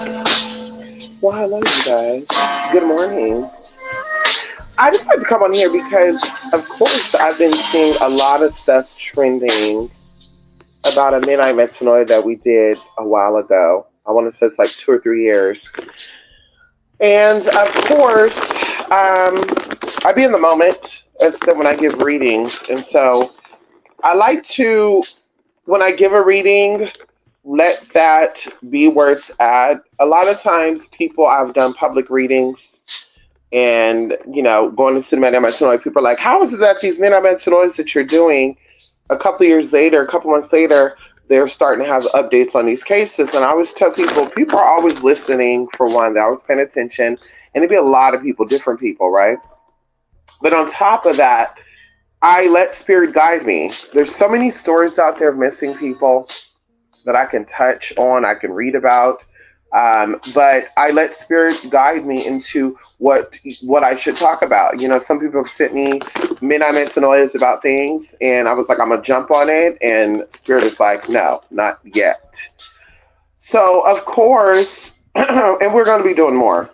Well, hello, you guys. Good morning. I just had to come on here because, of course, I've been seeing a lot of stuff trending about a midnight metanoia that we did a while ago. I want to say it's like 2 or 3 years. And of course, I be in the moment as to when I give readings. And so I like to, when I give a reading, let that be where it's at. A lot of times, people, I've done public readings and going to cinema metanoia, people are like, how is it that these midnight metanoias that you're doing a couple of years later, a couple months later, they're starting to have updates on these cases? And I always tell people are always listening. For one, they're always paying attention, and there'd be a lot of people, different people, right? But on top of that, I let spirit guide me. There's so many stories out there of missing people that I can touch on, I can read about. But I let spirit guide me into what I should talk about. Some people have sent me midnight metanoias about things, and I was like, I'm gonna jump on it, and spirit is like, no, not yet. So of course, and we're gonna be doing more.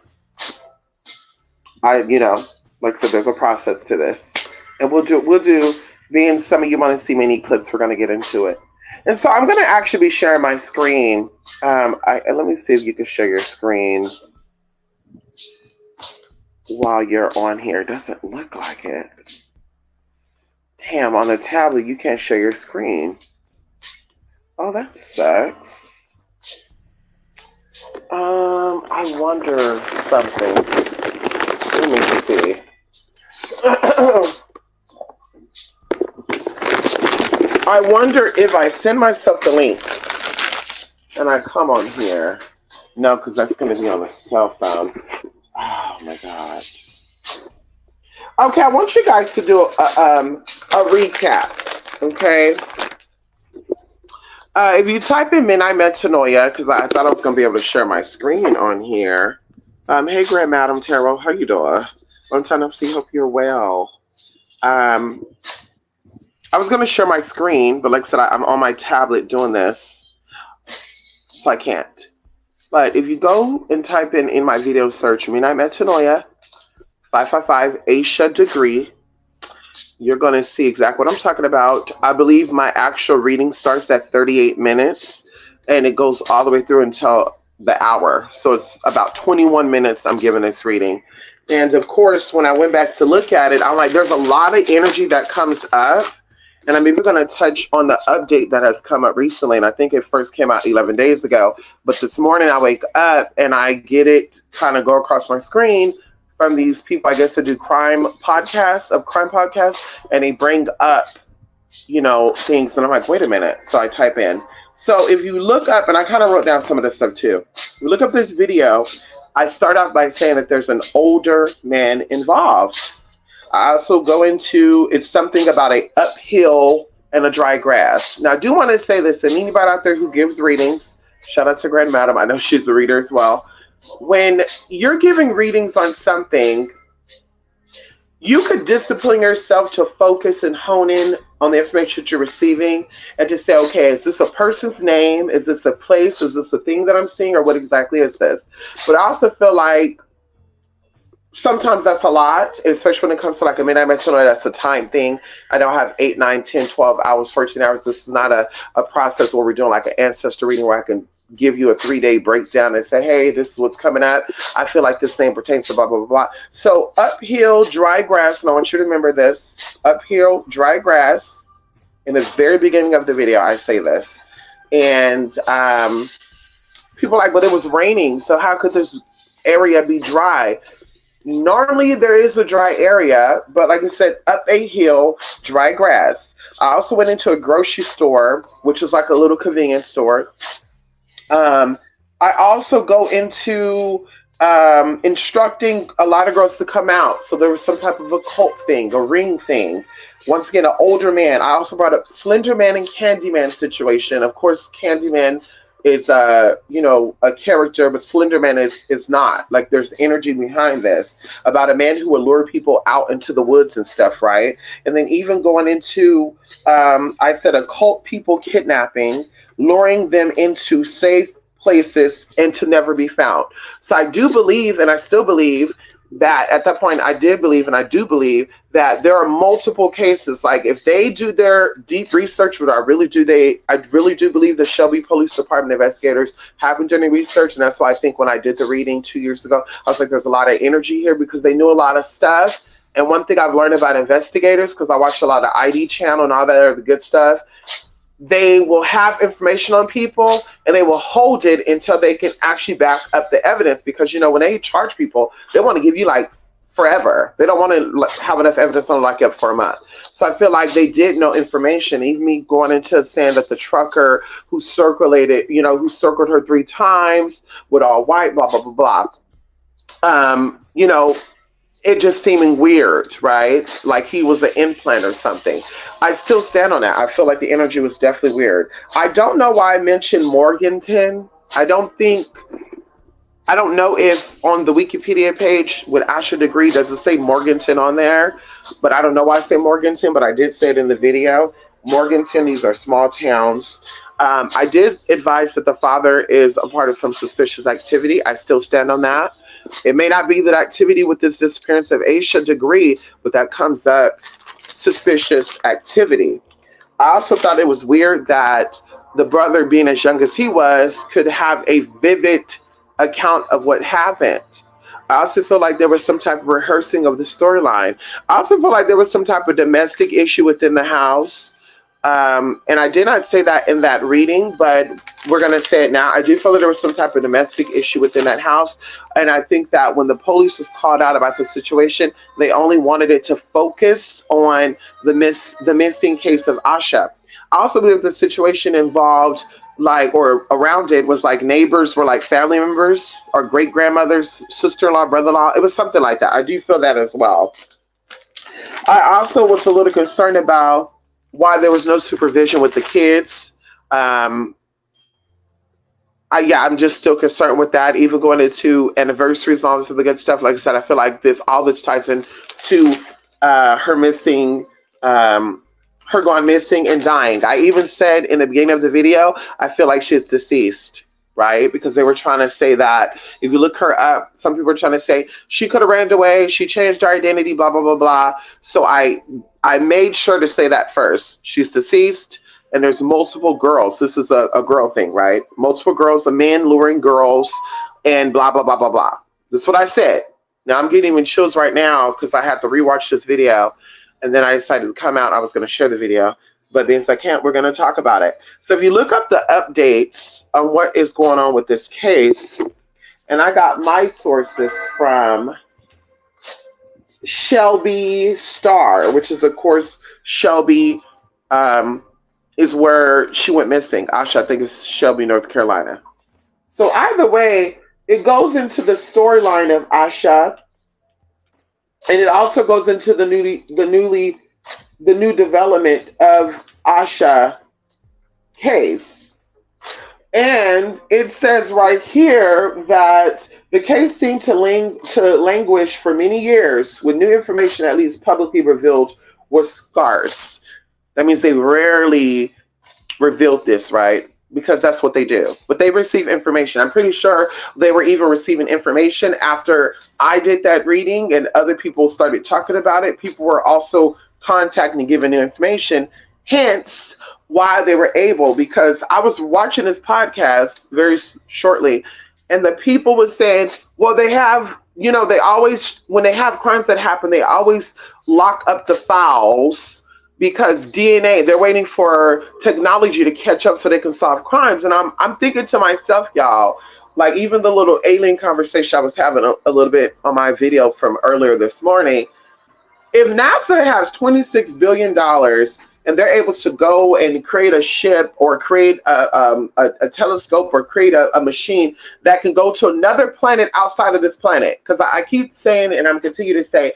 Like I said, there's a process to this, and we'll do. Being some of you want to see many clips, we're gonna get into it. And so I'm going to actually be sharing my screen. Let me see if you can share your screen while you're on here. It doesn't look like it. Damn, on the tablet, you can't share your screen. Oh, that sucks. I wonder something. Let me see. I wonder if I send myself the link and I come on here. No, because that's going to be on a cell phone. Oh my God. Okay, I want you guys to do a recap. Okay. If you type in midnight metanoia, because I thought I was going to be able to share my screen on here. Hey, Grand Madam Tarot, how you doing? Long time no see. Hope you're well. I was going to share my screen, but like I said, I'm on my tablet doing this, so I can't. But if you go and type in my video search, midnight metanoia, 555 Asha degree, you're going to see exactly what I'm talking about. I believe my actual reading starts at 38 minutes, and it goes all the way through until the hour. So it's about 21 minutes I'm giving this reading. And of course, when I went back to look at it, I'm like, there's a lot of energy that comes up. And I'm even going to touch on the update that has come up recently. And I think it first came out 11 days ago. But this morning I wake up and I get it kind of go across my screen from these people, I guess, that do crime podcasts. And they bring up, things. And I'm like, wait a minute. So I type in. So if you look up, and I kind of wrote down some of this stuff too. You look up this video, I start off by saying that there's an older man involved. I also go into, it's something about a uphill and a dry grass. Now, I do want to say this, and anybody out there who gives readings, shout out to Grand Madam, I know she's a reader as well. When you're giving readings on something, you could discipline yourself to focus and hone in on the information that you're receiving and to say, okay, is this a person's name? Is this a place? Is this a thing that I'm seeing? Or what exactly is this? But I also feel like sometimes that's a lot, especially when it comes to like a midnight metanoia. That's a time thing. I don't have 8, 9, 10, 12 hours, 14 hours. This is not a process where we're doing like an ancestor reading where I can give you a 3-day breakdown and say, hey, this is what's coming up. I feel like this name pertains to blah, blah, blah, blah. So uphill, dry grass, and I want you to remember this. Uphill, dry grass. In the very beginning of the video, I say this. And people are like, but it was raining, so how could this area be dry? Normally there is a dry area, but like I said, up a hill, dry grass. I also went into a grocery store, which is like a little convenience store. I also go into instructing a lot of girls to come out. So there was some type of occult thing, a ring thing. Once again, an older man. I also brought up Slender Man and Candyman situation. Of course, Candyman is a character, but Slender Man is not. Like, there's energy behind this about a man who will lure people out into the woods and stuff, right? And then even going into I said occult people kidnapping, luring them into safe places and to never be found. So I do believe, and I still believe, that at that point I did believe, and I do believe that there are multiple cases. Like if they do their deep research, what I really do believe the Shelby Police Department investigators have been doing research, and that's why I think when I did the reading 2 years ago, I was like, there's a lot of energy here because they knew a lot of stuff. And one thing I've learned about investigators, because I watched a lot of ID channel and all that other good stuff, they will have information on people and they will hold it until they can actually back up the evidence, because when they charge people, they want to give you like forever. They don't want to have enough evidence on lock you up for a month. So I feel like they did know information. Even me going into saying that the trucker who circled her 3 times with all white, blah blah blah blah. It just seeming weird, right? Like he was an implant or something. I still stand on that. I feel like the energy was definitely weird. I don't know why I mentioned Morganton. I don't know if on the Wikipedia page with Asha degree, does it say Morganton on there? But I don't know why I say Morganton, but I did say it in the video. Morganton, these are small towns. I did advise that the father is a part of some suspicious activity. I still stand on that. It may not be that activity with this disappearance of Asha degree, but that comes up suspicious activity. I also thought it was weird that the brother, being as young as he was, could have a vivid account of what happened. I also feel like there was some type of rehearsing of the storyline. I also feel like there was some type of domestic issue within the house. And I did not say that in that reading, but we're going to say it now. I do feel that there was some type of domestic issue within that house. And I think that when the police was called out about the situation, they only wanted it to focus on the missing case of Asha. I also believe the situation involved or around it was like neighbors were like family members or great grandmothers, sister-in-law, brother-in-law. It was something like that. I do feel that as well. I also was a little concerned about why there was no supervision with the kids. I'm just still concerned with that. Even going into anniversaries and all this other good stuff. Like I said, I feel like all this ties in to her missing, her going missing and dying. I even said in the beginning of the video, I feel like she's deceased, right? Because they were trying to say that if you look her up, some people are trying to say she could have ran away, she changed her identity, blah, blah, blah, blah. So I made sure to say that first. She's deceased, and there's multiple girls. This is a girl thing, right? Multiple girls, a man luring girls, and blah, blah, blah, blah, blah. That's what I said. Now I'm getting even chills right now because I had to rewatch this video, and then I decided to come out. I was going to share the video, but then I can't. We're going to talk about it. So if you look up the updates on what is going on with this case, and I got my sources from Shelby Star, which is, of course, Shelby is where she went missing. Asha, I think it's Shelby, North Carolina. So either way, it goes into the storyline of Asha, and it also goes into the new development of Asha case. And it says right here that the case seemed to languish for many years, with new information, at least publicly revealed, was scarce. That means they rarely revealed this, right? Because that's what they do. But they receive information. I'm pretty sure they were even receiving information after I did that reading and other people started talking about it. People were also contacting and giving new information. Hence, why they were able, because I was watching this podcast very shortly, and the people were saying, well, they have, they always, when they have crimes that happen, they always lock up the files because DNA, they're waiting for technology to catch up so they can solve crimes. And I'm thinking to myself, y'all, like even the little alien conversation I was having a little bit on my video from earlier this morning, if NASA has $26 billion and they're able to go and create a ship or create a telescope or create a machine that can go to another planet outside of this planet. Because I keep saying, and I'm continue to say,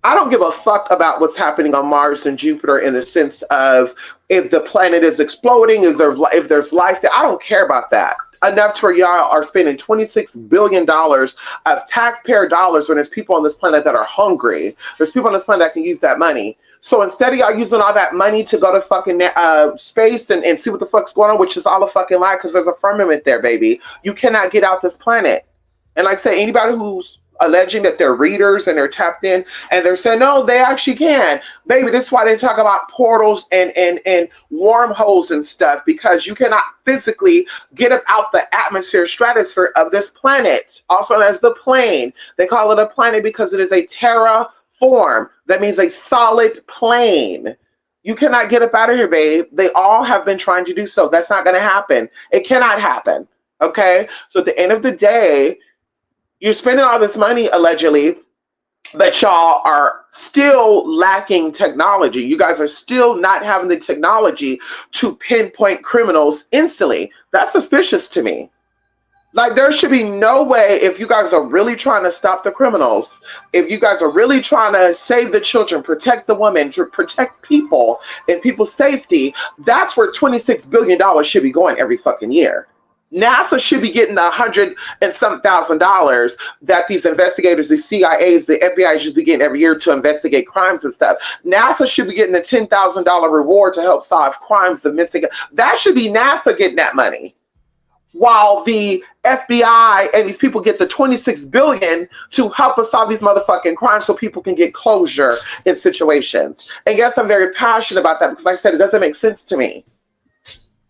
I don't give a fuck about what's happening on Mars and Jupiter in the sense of if the planet is exploding, if there's life there. I don't care about that. Enough to where y'all are spending $26 billion of taxpayer dollars when there's people on this planet that are hungry. There's people on this planet that can use that money. So instead of y'all using all that money to go to fucking space and see what the fuck's going on, which is all a fucking lie because there's a firmament there, baby. You cannot get out this planet. And like I say, anybody who's alleging that they're readers and they're tapped in and they're saying, no, they actually can. Baby, this is why they talk about portals and wormholes and stuff, because you cannot physically get up out the atmosphere, stratosphere of this planet, also known as the plane. They call it a planet because it is a terraform. That means a solid plane. You cannot get up out of here, babe. They all have been trying to do so. That's not going to happen. It cannot happen. Okay? So at the end of the day, you're spending all this money, allegedly, but y'all are still lacking technology. You guys are still not having the technology to pinpoint criminals instantly. That's suspicious to me. Like, there should be no way, if you guys are really trying to stop the criminals, if you guys are really trying to save the children, protect the women, to protect people and people's safety, that's where $26 billion should be going every fucking year. NASA should be getting the $100 and some $1,000 that these investigators, the CIAs, the FBI should be getting every year to investigate crimes and stuff. NASA should be getting the $10,000 reward to help solve crimes of missing. That should be NASA getting that money, while the FBI and these people get the $26 billion to help us solve these motherfucking crimes so people can get closure in situations. And yes, I'm very passionate about that because, like I said, it doesn't make sense to me.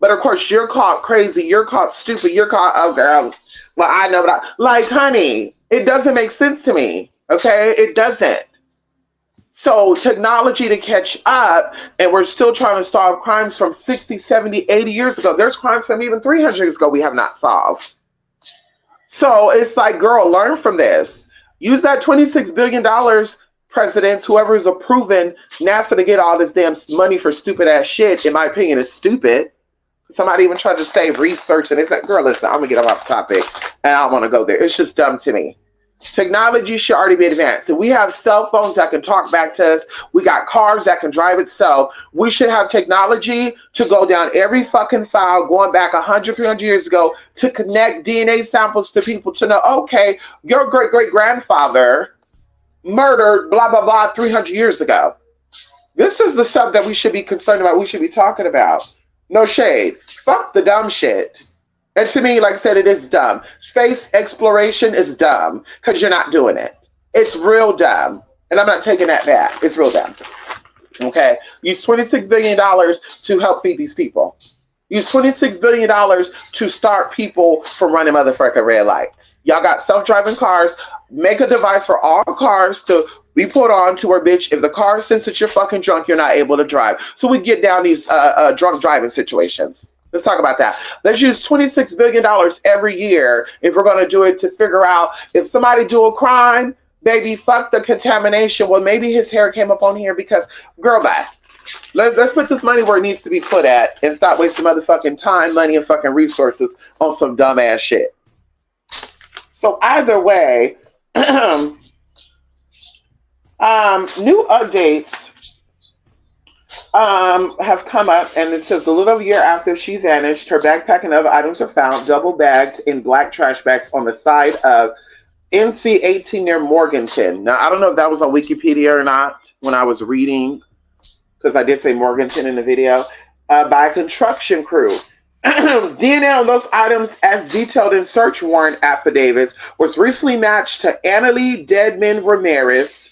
But of course, you're caught crazy, you're caught stupid, you're caught, oh girl, well, I know that. Like, honey, it doesn't make sense to me, okay? It doesn't. So technology to catch up, and we're still trying to solve crimes from 60, 70, 80 years ago. There's crimes from even 300 years ago we have not solved. So it's like, girl, learn from this. Use that $26 billion, presidents, whoever is approving NASA to get all this damn money for stupid ass shit, in my opinion, is stupid. Somebody even tried to say research, and they said, girl, listen, I'm gonna get off topic, and I don't want to go there. It's just dumb to me. Technology should already be advanced. If we have cell phones that can talk back to us, we got cars that can drive itself, we should have technology to go down every fucking file going back 100, 300 years ago to connect DNA samples to people to know, okay, your great-great-grandfather murdered blah, blah, blah 300 years ago. This is the stuff that we should be concerned about, we should be talking about. No shade. Fuck the dumb shit. And to me, like I said, it is dumb. Space exploration is dumb because you're not doing it. It's real dumb. And I'm not taking that back. It's real dumb. Okay? Use $26 billion to help feed these people. Use $26 billion to start people from running motherfucking red lights. Y'all got self-driving cars. Make a device for all cars to be put on to where, bitch, if the car senses that you're fucking drunk, you're not able to drive. So we get down these drunk driving situations. Let's talk about that. Let's use $26 billion every year if we're going to do it to figure out if somebody do a crime, baby, fuck the contamination. Well, maybe his hair came up on here because, girl, bye. Let's put this money where it needs to be put at and stop wasting motherfucking time, money, and fucking resources on some dumbass shit. So either way, new updates have come up, and it says the little year after she vanished, her backpack and other items are found double bagged in black trash bags on the side of NC 18 near Morganton. Now, I don't know if that was on Wikipedia or not when I was reading, because I did say Morganton in the video, by a construction crew. DNA on those items, as detailed in search warrant affidavits, was recently matched to Annalie Deadman Ramirez,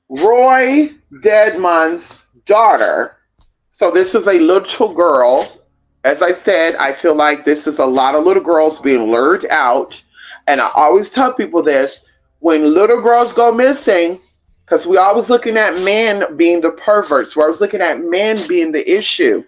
Roy Deadman's daughter. So this is a little girl. As I said, I feel like this is a lot of little girls being lured out. And I always tell people this, when little girls go missing, because we always looking at men being the perverts. We're always looking at men being the issue.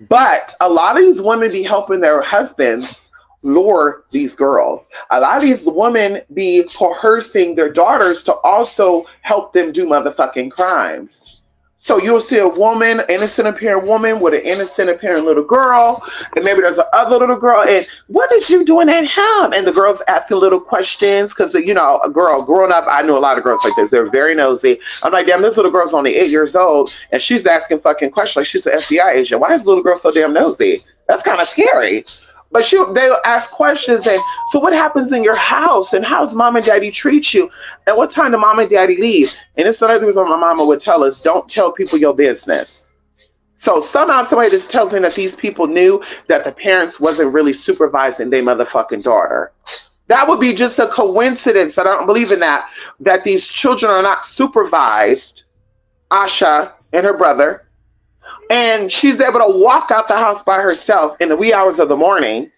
But a lot of these women be helping their husbands lure these girls. A lot of these women be coercing their daughters to also help them do motherfucking crimes. So you'll see a woman, innocent appearing woman with an innocent appearing little girl, and maybe there's another little girl, and what is you doing at home? And the girl's asking little questions because, you know, a girl growing up, I knew a lot of girls like this. They're very nosy. I'm like, damn, this little girl's only 8 years old, and she's asking fucking questions like she's an FBI agent. Why is the little girl so damn nosy? That's kind of scary. But they'll ask questions and so what happens in your house and how's mom and daddy treat you and what time do mom and daddy leave? And it's another reason my mama would tell us, don't tell people your business. So somehow somebody just tells me that these people knew that the parents wasn't really supervising their motherfucking daughter. That would be just a coincidence. I don't believe in that. That these children are not supervised, Asha and her brother, and she's able to walk out the house by herself in the wee hours of the morning.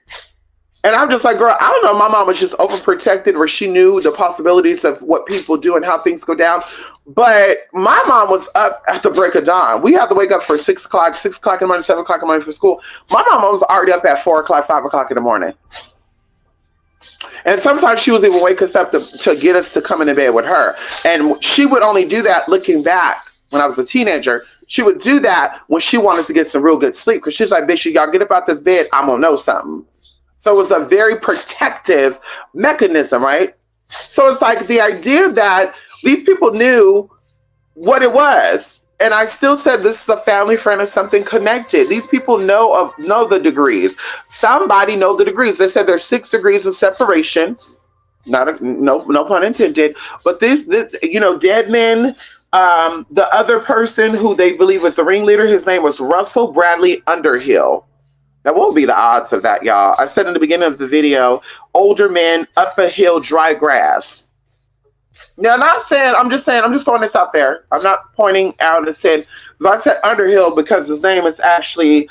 And I'm just like, girl, I don't know. My mom was just overprotected where she knew the possibilities of what people do and how things go down. But my mom was up at the break of dawn. We had to wake up for 6 o'clock in the morning, 7 o'clock in the morning for school. My mom was already up at 4 o'clock, 5 o'clock in the morning. And sometimes she was even wake us up to get us to come into bed with her. And she would only do that looking back when I was a teenager. She would do that when she wanted to get some real good sleep. Because she's like, bitch, y'all get up out this bed. I'm going to know something. So it was a very protective mechanism, right? So it's like the idea that these people knew what it was. And I still said this is a family friend or something connected. These people know the degrees. Somebody know the degrees. They said there's 6 degrees of separation. No pun intended. But this dead men. The other person who they believe was the ringleader, his name was Russell Bradley Underhill. Now, what would be the odds of that, y'all? I said in the beginning of the video, older men, up a hill, dry grass. Now, I'm just throwing this out there. I'm not pointing out and saying, so I said Underhill because his name is actually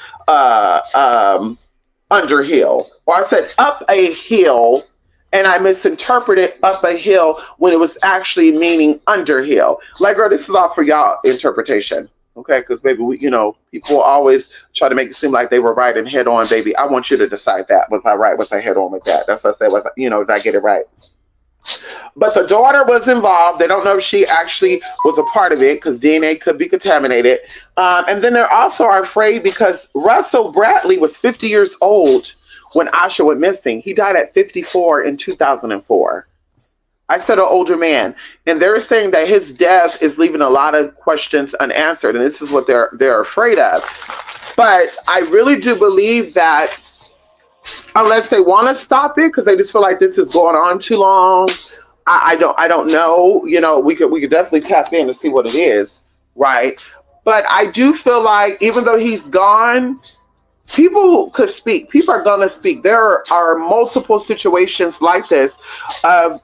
Underhill. Or I said up a hill, and I misinterpreted up a hill when it was actually meaning Underhill. Like, girl, this is all for y'all interpretation. Okay, because baby, people always try to make it seem like they were right and head on, baby. I want you to decide that. Was I right? Was I head on with that? That's what I said. Did I get it right? But the daughter was involved. They don't know if she actually was a part of it because DNA could be contaminated. And then they also are afraid because Russell Bradley was 50 years old when Asha went missing. He died at 54 in 2004. I said an older man, and they're saying that his death is leaving a lot of questions unanswered, and this is what they're afraid of. But I really do believe that unless they want to stop it because they just feel like this is going on too long, I don't know. We could definitely tap in to see what it is, right? But I do feel like even though he's gone, people could speak. People are gonna speak. There are multiple situations like this of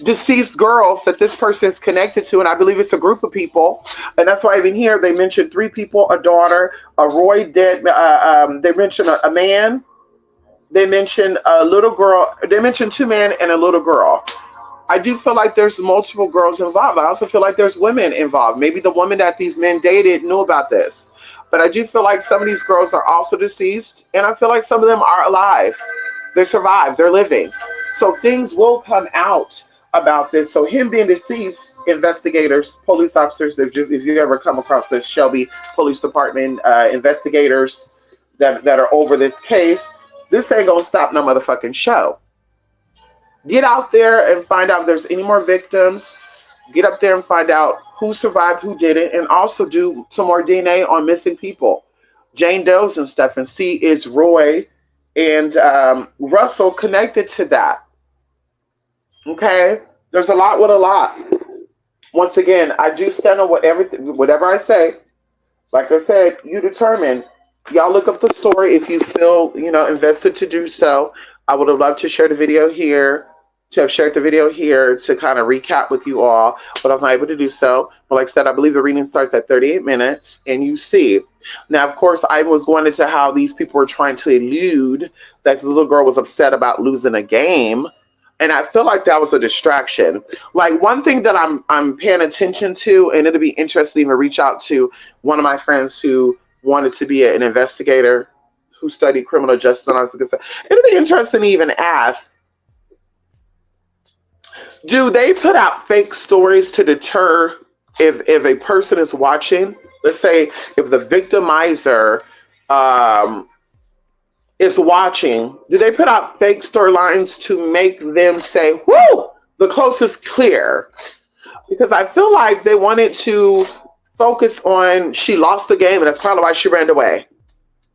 deceased girls that this person is connected to, and I believe it's a group of people, and that's why even here they mentioned 3 people: a daughter, a Roy dead. They mentioned a man. They mentioned a little girl. They mentioned 2 men and a little girl. I do feel like there's multiple girls involved. I also feel like there's women involved. Maybe the woman that these men dated knew about this, but I do feel like some of these girls are also deceased, and I feel like some of them are alive. They survived. They're living. So things will come out about this. So him being deceased, investigators, police officers, if you ever come across this Shelby Police Department investigators that are over this case, this ain't gonna stop no motherfucking show. Get out there and find out if there's any more victims. Get up there and find out who survived, who didn't, and also do some more DNA on missing people, Jane Doe's and stuff, and see is Roy and Russell connected to that. Okay, there's a lot with a lot. Once again, I do stand on whatever I say. Like I said, you determine. Y'all look up the story if you feel invested to do so. I would have loved to share the video here, to have shared the video here to kind of recap with you all, but I was not able to do so. But like I said, I believe the reading starts at 38 minutes, and you see. Now, of course, I was going into how these people were trying to elude that this little girl was upset about losing a game. And I feel like that was a distraction. Like one thing that I'm paying attention to, and it'll be interesting to reach out to one of my friends who wanted to be an investigator, who studied criminal justice. And I was going to say, it'll be interesting to even ask, do they put out fake stories to deter if a person is watching? Let's say if the victimizer is watching, do they put out fake storylines to make them say, whoo, the coast is clear? Because I feel like they wanted to focus on she lost the game, and that's probably why she ran away.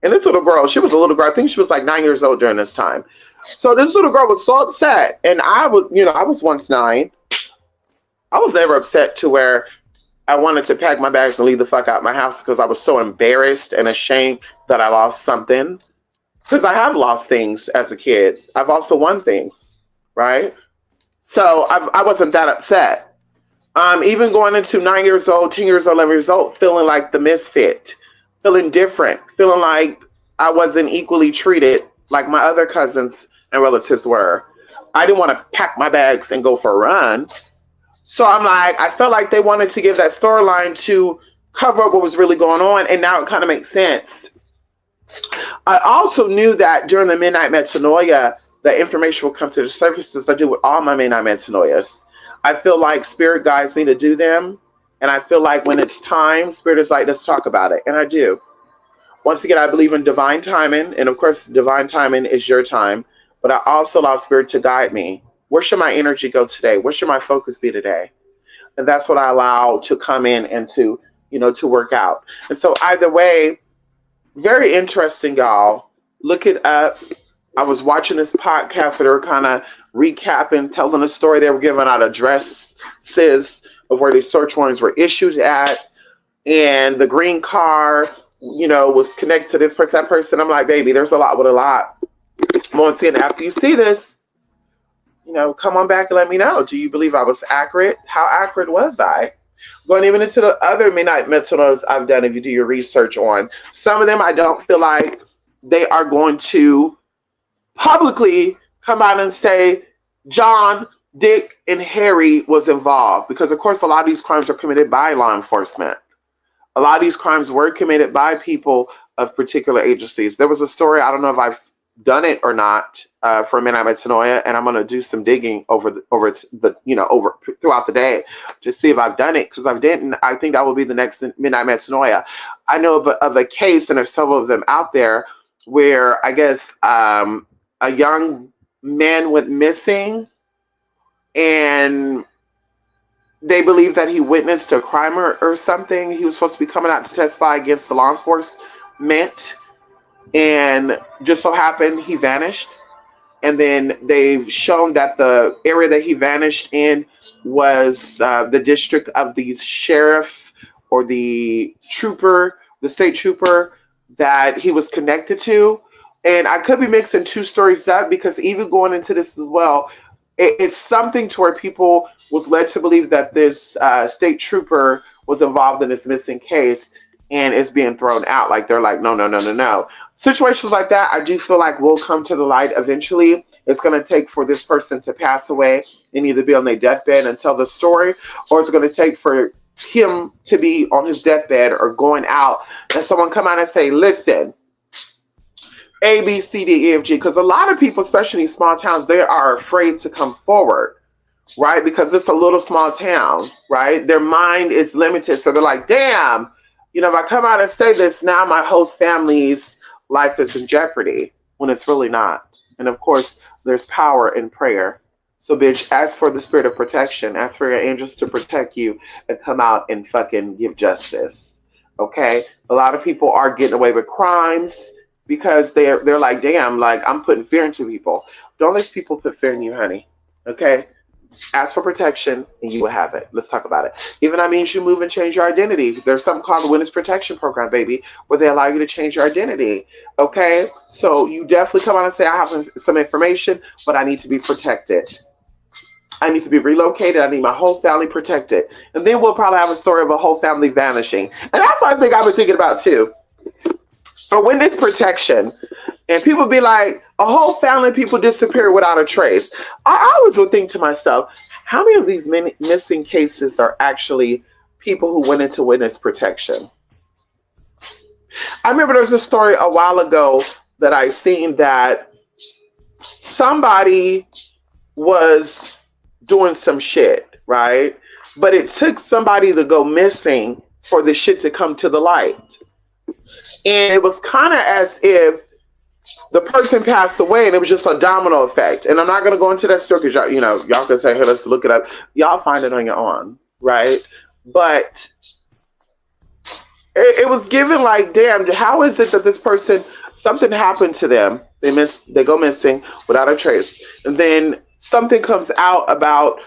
And this little girl, she was a little girl. I think she was like 9 years old during this time. So this little girl was so upset. And I was, I was once 9. I was never upset to where I wanted to pack my bags and leave the fuck out my house because I was so embarrassed and ashamed that I lost something. Because I have lost things as a kid. I've also won things, right? So I wasn't that upset. Even going into 9 years old, 10 years old, 11 years old, feeling like the misfit, feeling different, feeling like I wasn't equally treated like my other cousins and relatives were. I didn't want to pack my bags and go for a run. So I'm like, I felt like they wanted to give that storyline to cover up what was really going on. And now it kind of makes sense. I also knew that during the midnight metanoia, the information will come to the surface as I do with all my midnight metanoias. I feel like Spirit guides me to do them. And I feel like when it's time, Spirit is like, let's talk about it. And I do. Once again, I believe in divine timing. And of course, divine timing is your time. But I also allow Spirit to guide me. Where should my energy go today? Where should my focus be today? And that's what I allow to come in and to, to work out. And so either way, very interesting, y'all. Look it up. I was watching this podcast that they were kind of recapping, telling a story. They were giving out addresses of where these search warrants were issued at. And the green car, was connected to this person, that person. I'm like, baby, there's a lot with a lot. Once again, after you see this, come on back and let me know. Do you believe I was accurate? How accurate was I? Going even into the other midnight metanoias I've done, if you do your research on, some of them I don't feel like they are going to publicly come out and say John, Dick, and Harry was involved. Because, of course, a lot of these crimes are committed by law enforcement. A lot of these crimes were committed by people of particular agencies. There was a story, I don't know if I've done it or not, for midnight metanoia, and I'm going to do some digging over throughout the day to see if I've done it, because I didn't. I think that will be the next midnight metanoia. I know of a case, and there's several of them out there, where I guess a young man went missing, and they believe that he witnessed a crime or something. He was supposed to be coming out to testify against the law enforcement, and just so happened he vanished. And then they've shown that the area that he vanished in was the district of the sheriff or the trooper, the state trooper that he was connected to. And I could be mixing two stories up, because even going into this as well, it's something to where people was led to believe that this state trooper was involved in this missing case, and it's being thrown out. Like, they're like, no. Situations like that, I do feel like will come to the light eventually. It's going to take for this person to pass away and either be on their deathbed and tell the story, or it's going to take for him to be on his deathbed or going out and someone come out and say, listen, A, B, C, D, E, F, G. Because a lot of people, especially in small towns, they are afraid to come forward, right? Because it's a little small town, right? Their mind is limited. So they're like, damn, if I come out and say this, now my host family's life is in jeopardy, when it's really not. And of course, there's power in prayer. So, bitch, ask for the spirit of protection. Ask for your angels to protect you and come out and fucking give justice. Okay? A lot of people are getting away with crimes because they're like, damn, like, I'm putting fear into people. Don't let people put fear in you, honey. Okay? Ask for protection and you will have it. Let's talk about it. Even that means you move and change your identity. There's something called the Witness Protection Program, baby, where they allow you to change your identity. Okay? So you definitely come out and say, I have some information, but I need to be protected. I need to be relocated. I need my whole family protected. And then we'll probably have a story of a whole family vanishing. And that's what I think I've been thinking about too. For witness protection, and people be like, a whole family of people disappear without a trace. I always would think to myself, how many of these missing cases are actually people who went into witness protection? I remember there was a story a while ago that I seen that somebody was doing some shit, right? But it took somebody to go missing for the shit to come to the light. And it was kind of as if the person passed away and it was just a domino effect. And I'm not going to go into that story because y'all can say, hey, let's look it up. Y'all find it on your own, right? But It was given like, damn, how is it that this person, something happened to them, they go missing without a trace, and then something comes out about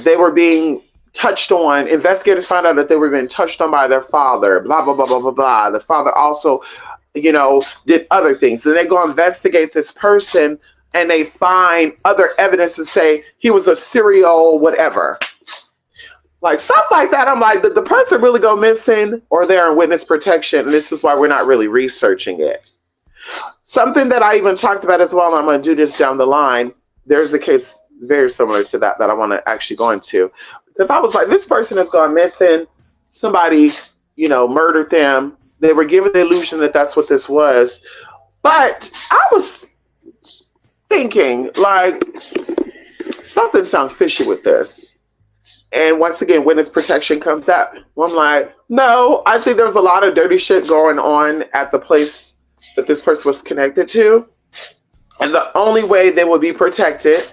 they were being touched on. Investigators found out that they were being touched on by their father. Blah blah blah blah blah blah. The father also, did other things. Then they go investigate this person, and they find other evidence to say he was a serial whatever. Like stuff like that. I'm like, did the person really go missing, or they're in witness protection? And this is why we're not really researching it. Something that I even talked about as well, and I'm going to do this down the line. There's a case very similar to that I want to actually go into. Because I was like, this person has gone missing. Somebody, murdered them. They were given the illusion that that's what this was. But I was thinking, like, something sounds fishy with this. And once again, witness protection comes up. Well, I'm like, no, I think there's a lot of dirty shit going on at the place that this person was connected to. And the only way they would be protected,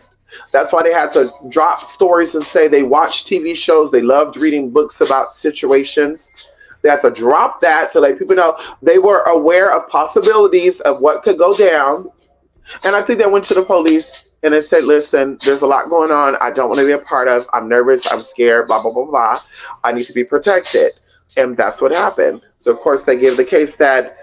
that's why they had to drop stories and say they watched TV shows, they loved reading books about situations. They had to drop that to let people know they were aware of possibilities of what could go down. And I think they went to the police and they said, listen, there's a lot going on. I don't want to be a part of. I'm nervous. I'm scared. Blah, blah, blah, blah. I need to be protected. And that's what happened. So, of course, they gave the case that,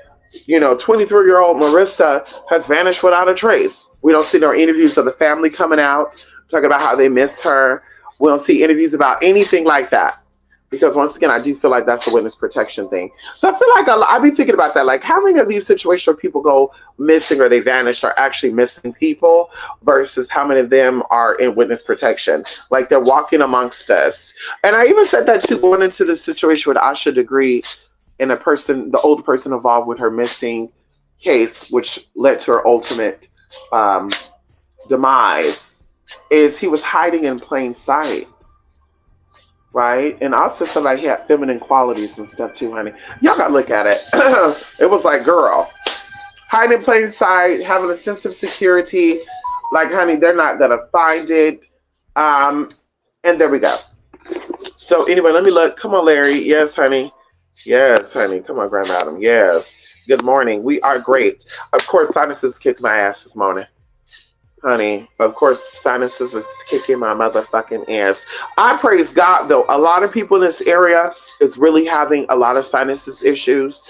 23-year-old Marissa has vanished without a trace. We don't see no interviews of the family coming out, talking about how they missed her. We don't see interviews about anything like that. Because once again, I do feel like that's a witness protection thing. So I feel like I've been thinking about that. Like, how many of these situations where people go missing or they vanished are actually missing people versus how many of them are in witness protection? Like, they're walking amongst us. And I even said that too, going into this situation with Asha Degree and the older person involved with her missing case, which led to her ultimate demise, is he was hiding in plain sight. Right? And also somebody had feminine qualities and stuff too, honey. Y'all gotta look at it. It was like, girl, hiding in plain sight, having a sense of security. Like, honey, they're not gonna find it. And there we go. So anyway, let me look. Come on, Larry. Yes, honey. Yes, honey. Come on, Grandma Adam. Yes. Good morning. We are great. Of course, sinuses kicked my ass this morning. Honey, of course, sinuses is kicking my motherfucking ass. I praise God, though. A lot of people in this area is really having a lot of sinuses issues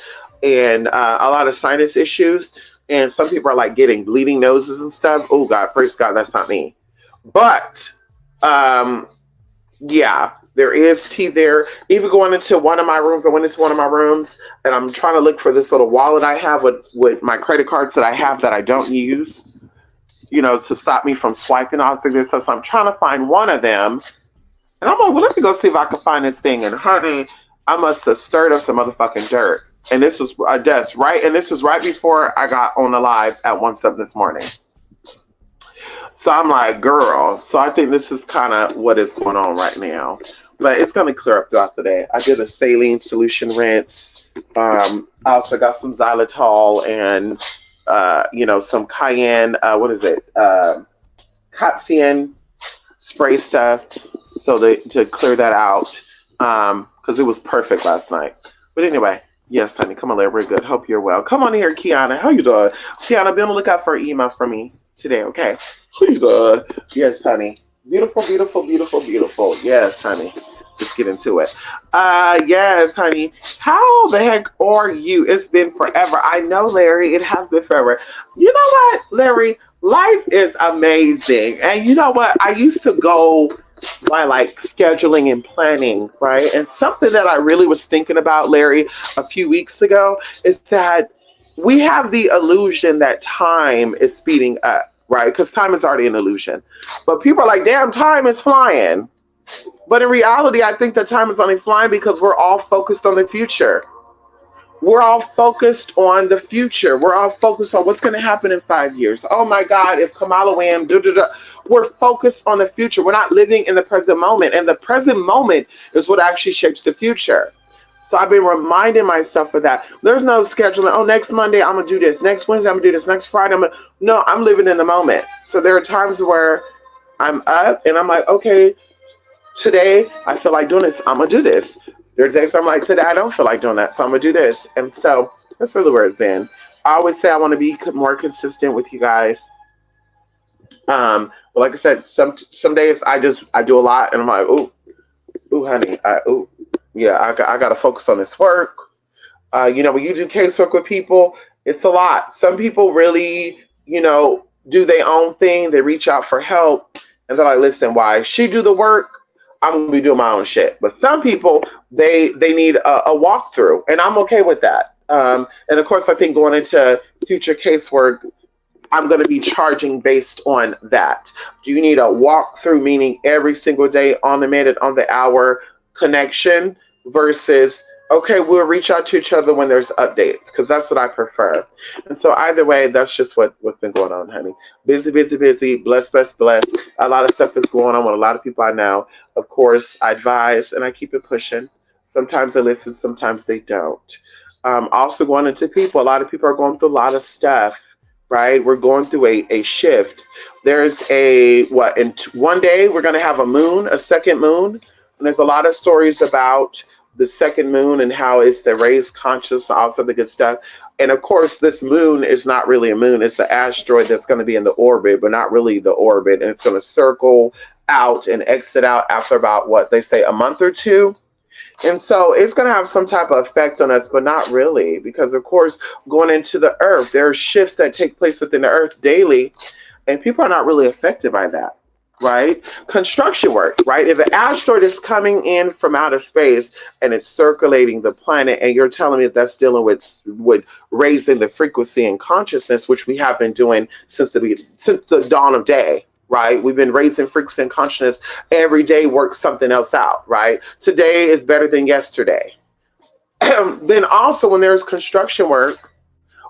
and a lot of sinus issues. And some people are like getting bleeding noses and stuff. Oh, God, praise God, that's not me. But, yeah, there is tea there. Even going into one of my rooms, I went into one of my rooms and I'm trying to look for this little wallet I have with my credit cards that I have that I don't use. To stop me from swiping off of this. So I'm trying to find one of them. And I'm like, well, let me go see if I can find this thing. And honey, I must have stirred up some motherfucking dirt. And this was a dust, right? And this was right before I got on the live at 1-7 this morning. So I'm like, girl. So I think this is kind of what is going on right now. But it's going to clear up throughout the day. I did a saline solution rinse. I also got some xylitol and some cayenne, capsaicin spray stuff, so to clear that out, because it was perfect last night. But anyway, yes, honey, come on, Larry, we're good. Hope you're well. Come on here, Kiana. How you doing? Kiana, be on the lookout for an email from me today, okay? How you doing? Yes, honey. Beautiful, beautiful, beautiful, beautiful. Yes, honey. Let's get into it. Yes, honey. How the heck are you? It's been forever. I know, Larry. It has been forever. You know what, Larry? Life is amazing. And you know what? I used to go by like scheduling and planning, right? And something that I really was thinking about, Larry, a few weeks ago is that we have the illusion that time is speeding up, right? Because time is already an illusion. But people are like, damn, time is flying. But in reality, I think that time is only flying because we're all focused on the future. We're all focused on the future. We're all focused on what's going to happen in 5 years. Oh my God, if Kamala wins, we're focused on the future. We're not living in the present moment. And the present moment is what actually shapes the future. So I've been reminding myself of that. There's no scheduling. Oh, next Monday, I'm going to do this. Next Wednesday, I'm going to do this. Next Friday, No, I'm living in the moment. So there are times where I'm up and I'm like, okay, today, I feel like doing this. I'm going to do this. There's days I'm like, today I don't feel like doing that, so I'm gonna do this. And so that's really where it's been. I always say I want to be more consistent with you guys. But like I said, some days I do a lot, and I'm like, ooh, honey, yeah, I got to focus on this work. When you do casework with people, it's a lot. Some people really, do their own thing. They reach out for help, and they're like, listen, why she do the work? I'm gonna be doing my own shit. But some people, they need a walkthrough, and I'm okay with that. And of course, I think going into future casework, I'm going to be charging based on that. Do you need a walkthrough, meaning every single day on the minute, on the hour connection versus, okay, we'll reach out to each other when there's updates, because that's what I prefer. And so either way, that's just what's been going on, honey. Busy, busy, busy, blessed, blessed, blessed. A lot of stuff is going on with a lot of people I know. Of course, I advise and I keep it pushing. Sometimes they listen, sometimes they don't. Also going into people, a lot of people are going through a lot of stuff, right? We're going through a shift. There's one day we're going to have a second moon. And there's a lot of stories about the second moon and how it's the raised consciousness, all of the good stuff. And of course, this moon is not really a moon. It's an asteroid that's going to be in the orbit, but not really the orbit. And it's going to circle out and exit out after about, what they say, a month or two. And so it's going to have some type of effect on us, but not really, because of course, going into the earth, there are shifts that take place within the earth daily, and people are not really affected by that, right? Construction work, right? If an asteroid is coming in from outer space and it's circulating the planet, and you're telling me that's dealing with raising the frequency and consciousness, which we have been doing since the dawn of day. Right? We've been raising frequency and consciousness every day, work something else out, right? Today is better than yesterday. Then also when there's construction work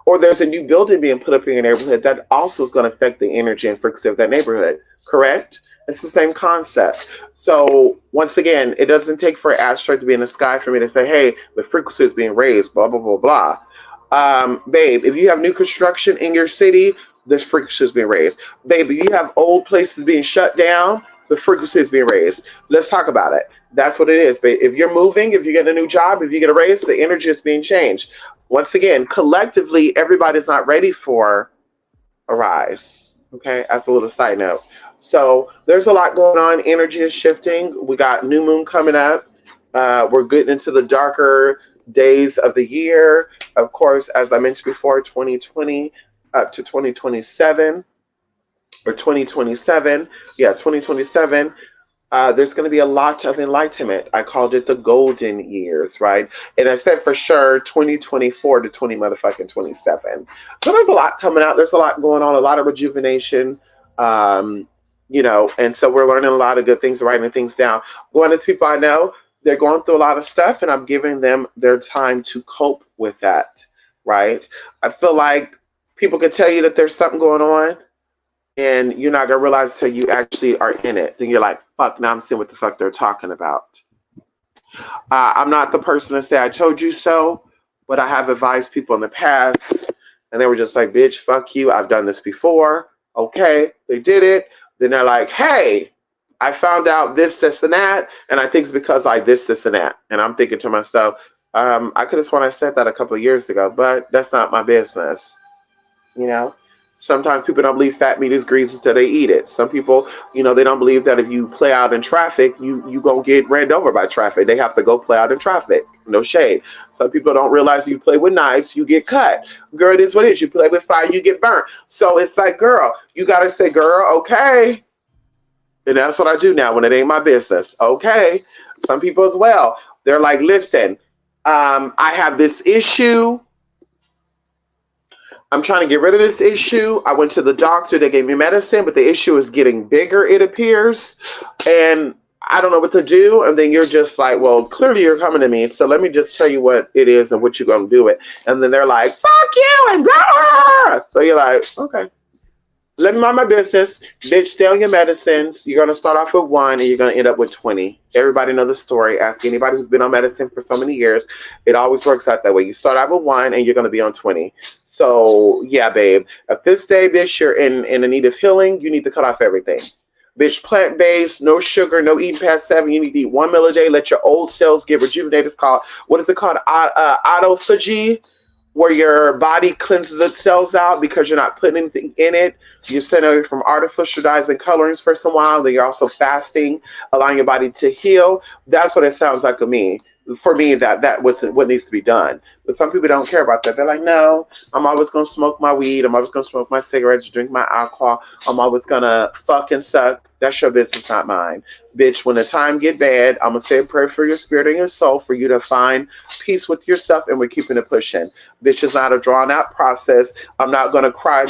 or there's a new building being put up in your neighborhood, that also is going to affect the energy and frequency of that neighborhood, correct? It's the same concept. So once again, it doesn't take for an asteroid to be in the sky for me to say, hey, the frequency is being raised, blah, blah, blah, blah. Babe, if you have new construction in your city, this frequency is being raised. Baby, you have old places being shut down, the frequency is being raised. Let's talk about it. That's what it is. But if you're moving, if you get a new job, if you get a raise, the energy is being changed. Once again, collectively, everybody's not ready for a rise. Okay, that's a little side note. So there's a lot going on. Energy is shifting. We got new moon coming up. We're getting into the darker days of the year. Of course, as I mentioned before, 2020 up to 2027 or 2027. Yeah, 2027. There's going to be a lot of enlightenment. I called it the golden years, right? And I said for sure 2024 to 27. So there's a lot coming out. There's a lot going on, a lot of rejuvenation, and so we're learning a lot of good things, writing things down. Going to people I know, they're going through a lot of stuff, and I'm giving them their time to cope with that, right? I feel like people can tell you that there's something going on, and you're not going to realize until you actually are in it. Then you're like, fuck, now I'm seeing what the fuck they're talking about. I'm not the person to say I told you so, but I have advised people in the past, and they were just like, bitch, fuck you. I've done this before. Okay, they did it. Then they're like, hey, I found out this, and that, and I think it's because I this, and that. And I'm thinking to myself, I could have sworn I said that a couple of years ago, but that's not my business. Sometimes people don't believe fat meat is grease until they eat it. Some people, they don't believe that if you play out in traffic, you gonna get ran over by traffic. They have to go play out in traffic. No shade. Some people don't realize you play with knives, you get cut. Girl, it is what it is. You play with fire, you get burnt. So it's like, girl, you gotta say, girl, okay. And that's what I do now when it ain't my business. Okay. Some people as well. They're like, listen, I have this issue. I'm trying to get rid of this issue. I went to the doctor. They gave me medicine, but the issue is getting bigger, it appears. And I don't know what to do. And then you're just like, well, clearly you're coming to me. So let me just tell you what it is and what you're going to do it. And then they're like, fuck you and blah. So you're like, okay. Let me mind my business. Bitch, stay on your medicines. You're going to start off with 1 and you're going to end up with 20. Everybody knows the story. Ask anybody who's been on medicine for so many years. It always works out that way. You start out with 1 and you're going to be on 20. So, yeah, babe. If this day, bitch, you're in the need of healing, you need to cut off everything. Bitch, plant-based, no sugar, no eating past 7. You need to eat 1 meal a day. Let your old cells get rejuvenated. It's called, what is it called? Autophagy, where your body cleanses its cells out because you're not putting anything in it. You're staying away from artificial dyes and colorings for some while. Then you're also fasting, allowing your body to heal. That's what it sounds like to me. For me, that was what needs to be done. But some people don't care about that. They're like, no, I'm always going to smoke my weed. I'm always going to smoke my cigarettes, drink my alcohol. I'm always going to fuck and suck. That's your business, not mine. Bitch, when the time get bad, I'm going to say a prayer for your spirit and your soul for you to find peace with yourself, and we're keeping it pushing. Bitch, it's not a drawn-out process. I'm not going to cry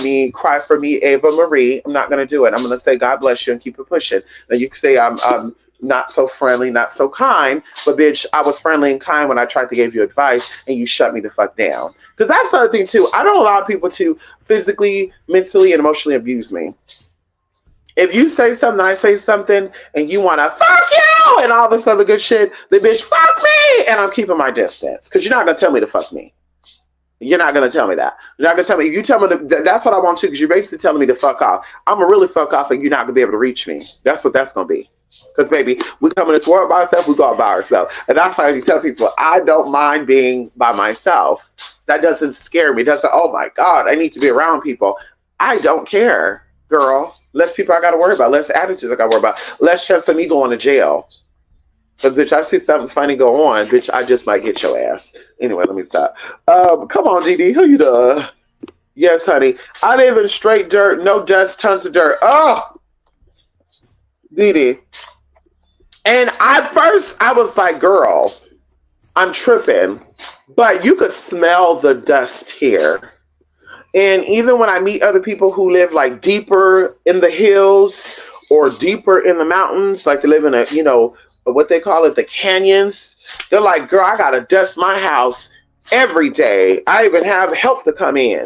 for me, Ava Marie. I'm not going to do it. I'm going to say, God bless you, and keep it pushing. Now, you can say I'm not so friendly, not so kind, but bitch, I was friendly and kind when I tried to give you advice and you shut me the fuck down. Because that's the other thing too. I don't allow people to physically, mentally, and emotionally abuse me. If you say something, I say something, and you want to fuck you and all this other good shit, then bitch, fuck me, and I'm keeping my distance. Because you're not going to tell me to fuck me. You're not going to tell me that. You're not going to tell me. If you tell me that's what I want to, because you're basically telling me to fuck off. I'm going to really fuck off, and you're not going to be able to reach me. That's what that's going to be. Because, baby, we come in this world by ourselves, we go out by ourselves. And that's why you tell people, I don't mind being by myself. That doesn't scare me. It doesn't, oh my God, I need to be around people. I don't care, girl. Less people I got to worry about. Less attitudes I got to worry about. Less chance of me going to jail. Because, bitch, I see something funny go on. Bitch, I just might get your ass. Anyway, let me stop. Come on, DD. Who you the? Yes, honey. I live in straight dirt, no dust, tons of dirt. Oh! DD. And at first, I was like, girl, I'm tripping. But you could smell the dust here. And even when I meet other people who live like deeper in the hills or deeper in the mountains, like they live in a, you know, what they call it, the canyons, they're like, girl, I got to dust my house every day. I even have help to come in.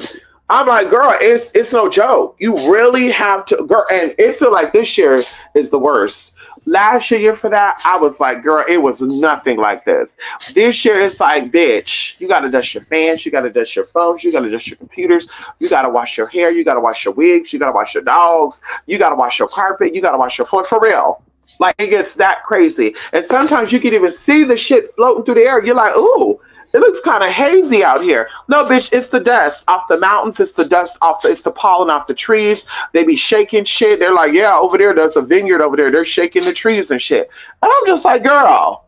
I'm like, girl, it's no joke. You really have to, girl, and it feel like this year is the worst. Last year for that, I was like, girl, it was nothing like this. This year, it's like, bitch, you got to dust your fans, you got to dust your phones, you got to dust your computers, you got to wash your hair, you got to wash your wigs, you got to wash your dogs, you got to wash your carpet, you got to wash your phone, for real. Like, it gets that crazy. And sometimes you can even see the shit floating through the air. You're like, ooh, it looks kind of hazy out here. No, bitch, it's the dust off the mountains. It's the dust it's the pollen off the trees. They be shaking shit. They're like, yeah, over there's a vineyard over there. They're shaking the trees and shit. And I'm just like, girl,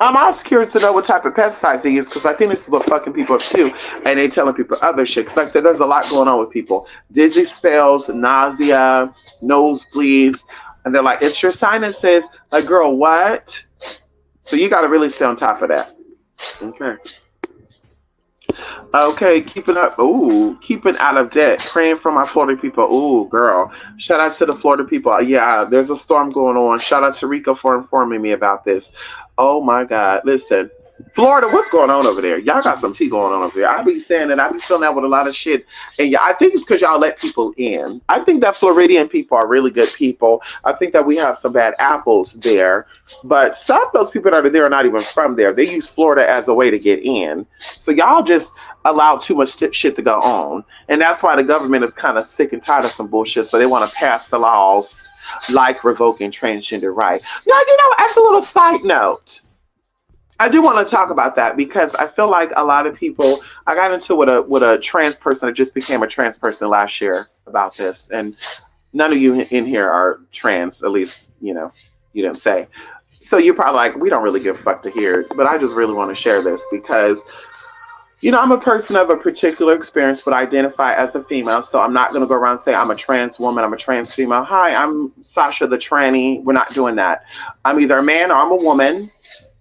I'm also curious to know what type of pesticides they use, because I think this is what fucking people up too. And they telling people other shit. Because like I said, there's a lot going on with people. Dizzy spells, nausea, nosebleeds. And they're like, it's your sinuses. Like, girl, what? So you got to really stay on top of that. Okay. Okay, keeping up. Ooh, keeping out of debt. Praying for my Florida people. Ooh, girl. Shout out to the Florida people. Yeah, there's a storm going on. Shout out to Rico for informing me about this. Oh my God. Listen, Florida, what's going on over there? Y'all got some tea going on over there. I be saying that. I be filling out with a lot of shit. And yeah, I think it's because y'all let people in. I think that Floridian people are really good people. I think that we have some bad apples there. But some of those people that are there are not even from there. They use Florida as a way to get in. So y'all just allow too much shit to go on. And that's why the government is kind of sick and tired of some bullshit. So they want to pass the laws like revoking transgender rights. Now, you know, as a little side note, I do want to talk about that because I feel like a lot of people, I got into with a trans person that just became a trans person last year about this. And none of you in here are trans, at least, you know, you didn't say. So you're probably like, we don't really give a fuck to hear it. But I just really want to share this because, you know, I'm a person of a particular experience, but I identify as a female. So I'm not going to go around and say I'm a trans woman, I'm a trans female. Hi, I'm Sasha the tranny. We're not doing that. I'm either a man or I'm a woman.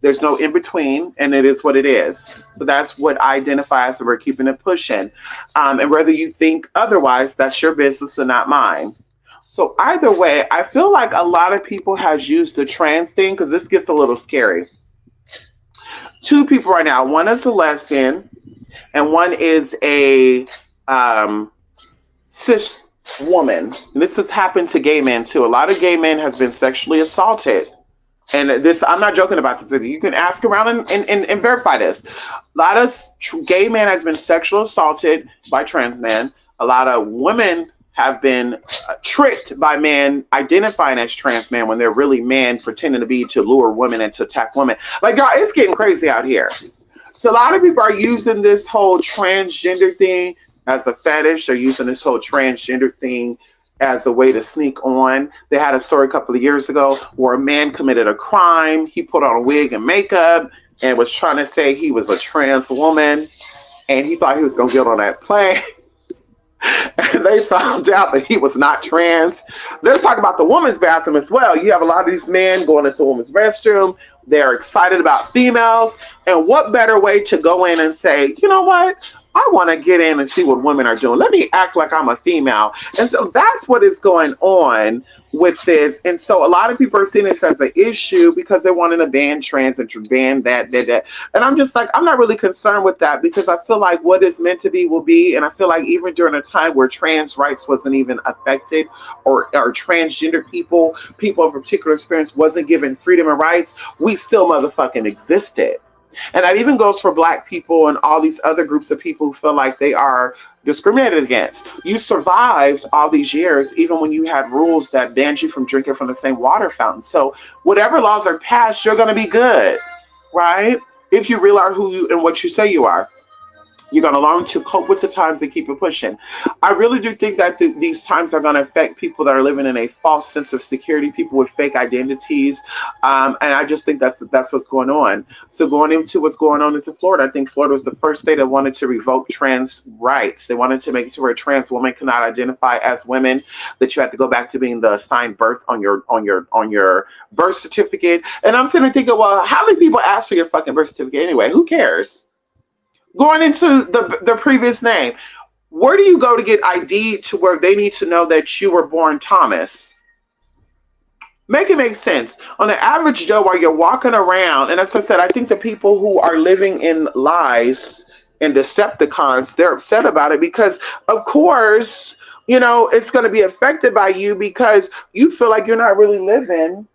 There's no in between, and it is what it is. So that's what I identify as, and we're keeping it pushing. And whether you think otherwise, that's your business and not mine. So either way, I feel like a lot of people has used the trans thing, because this gets a little scary. Two people right now. One is a lesbian, and one is a cis woman. And this has happened to gay men too. A lot of gay men has been sexually assaulted. And this, I'm not joking about this. You can ask around and verify this. A lot of gay men has been sexually assaulted by trans men. A lot of women have been tricked by men identifying as trans men when they're really men pretending to be to lure women and to attack women. Like, y'all, it's getting crazy out here. So a lot of people are using this whole transgender thing as a fetish. They're using this whole transgender thing as a way to sneak on. They had a story a couple of years ago where a man committed a crime. He put on a wig and makeup and was trying to say he was a trans woman, and he thought he was going to get on that plane. And they found out that he was not trans. Let's talk about the women's bathroom as well. You have a lot of these men going into a women's restroom. They're excited about females. And what better way to go in and say, you know what? I want to get in and see what women are doing. Let me act like I'm a female. And so that's what is going on with this. And so a lot of people are seeing this as an issue because they're wanting to ban trans and ban that. And I'm just like, I'm not really concerned with that because I feel like what is meant to be will be. And I feel like even during a time where trans rights wasn't even affected or transgender people of a particular experience wasn't given freedom and rights, we still motherfucking existed. And that even goes for Black people and all these other groups of people who feel like they are discriminated against. You survived all these years, even when you had rules that banned you from drinking from the same water fountain. So whatever laws are passed, you're going to be good, right? If you realize who you and what you say you are. You're going to learn to cope with the times and keep it pushing. I really do think that these times are going to affect people that are living in a false sense of security, people with fake identities. And I just think that's what's going on. So going into what's going on into Florida, I think Florida was the first state that wanted to revoke trans rights. They wanted to make it to where a trans woman cannot identify as women, that you have to go back to being the assigned birth on your birth certificate. And I'm sitting there thinking, well, how many people ask for your fucking birth certificate anyway? Who cares? Going into the previous name, where do you go to get ID to where they need to know that you were born Thomas? Make it make sense. On the average Joe, while you're walking around, and as I said, I think the people who are living in lies and Decepticons, they're upset about it because, of course, you know, it's going to be affected by you because you feel like you're not really living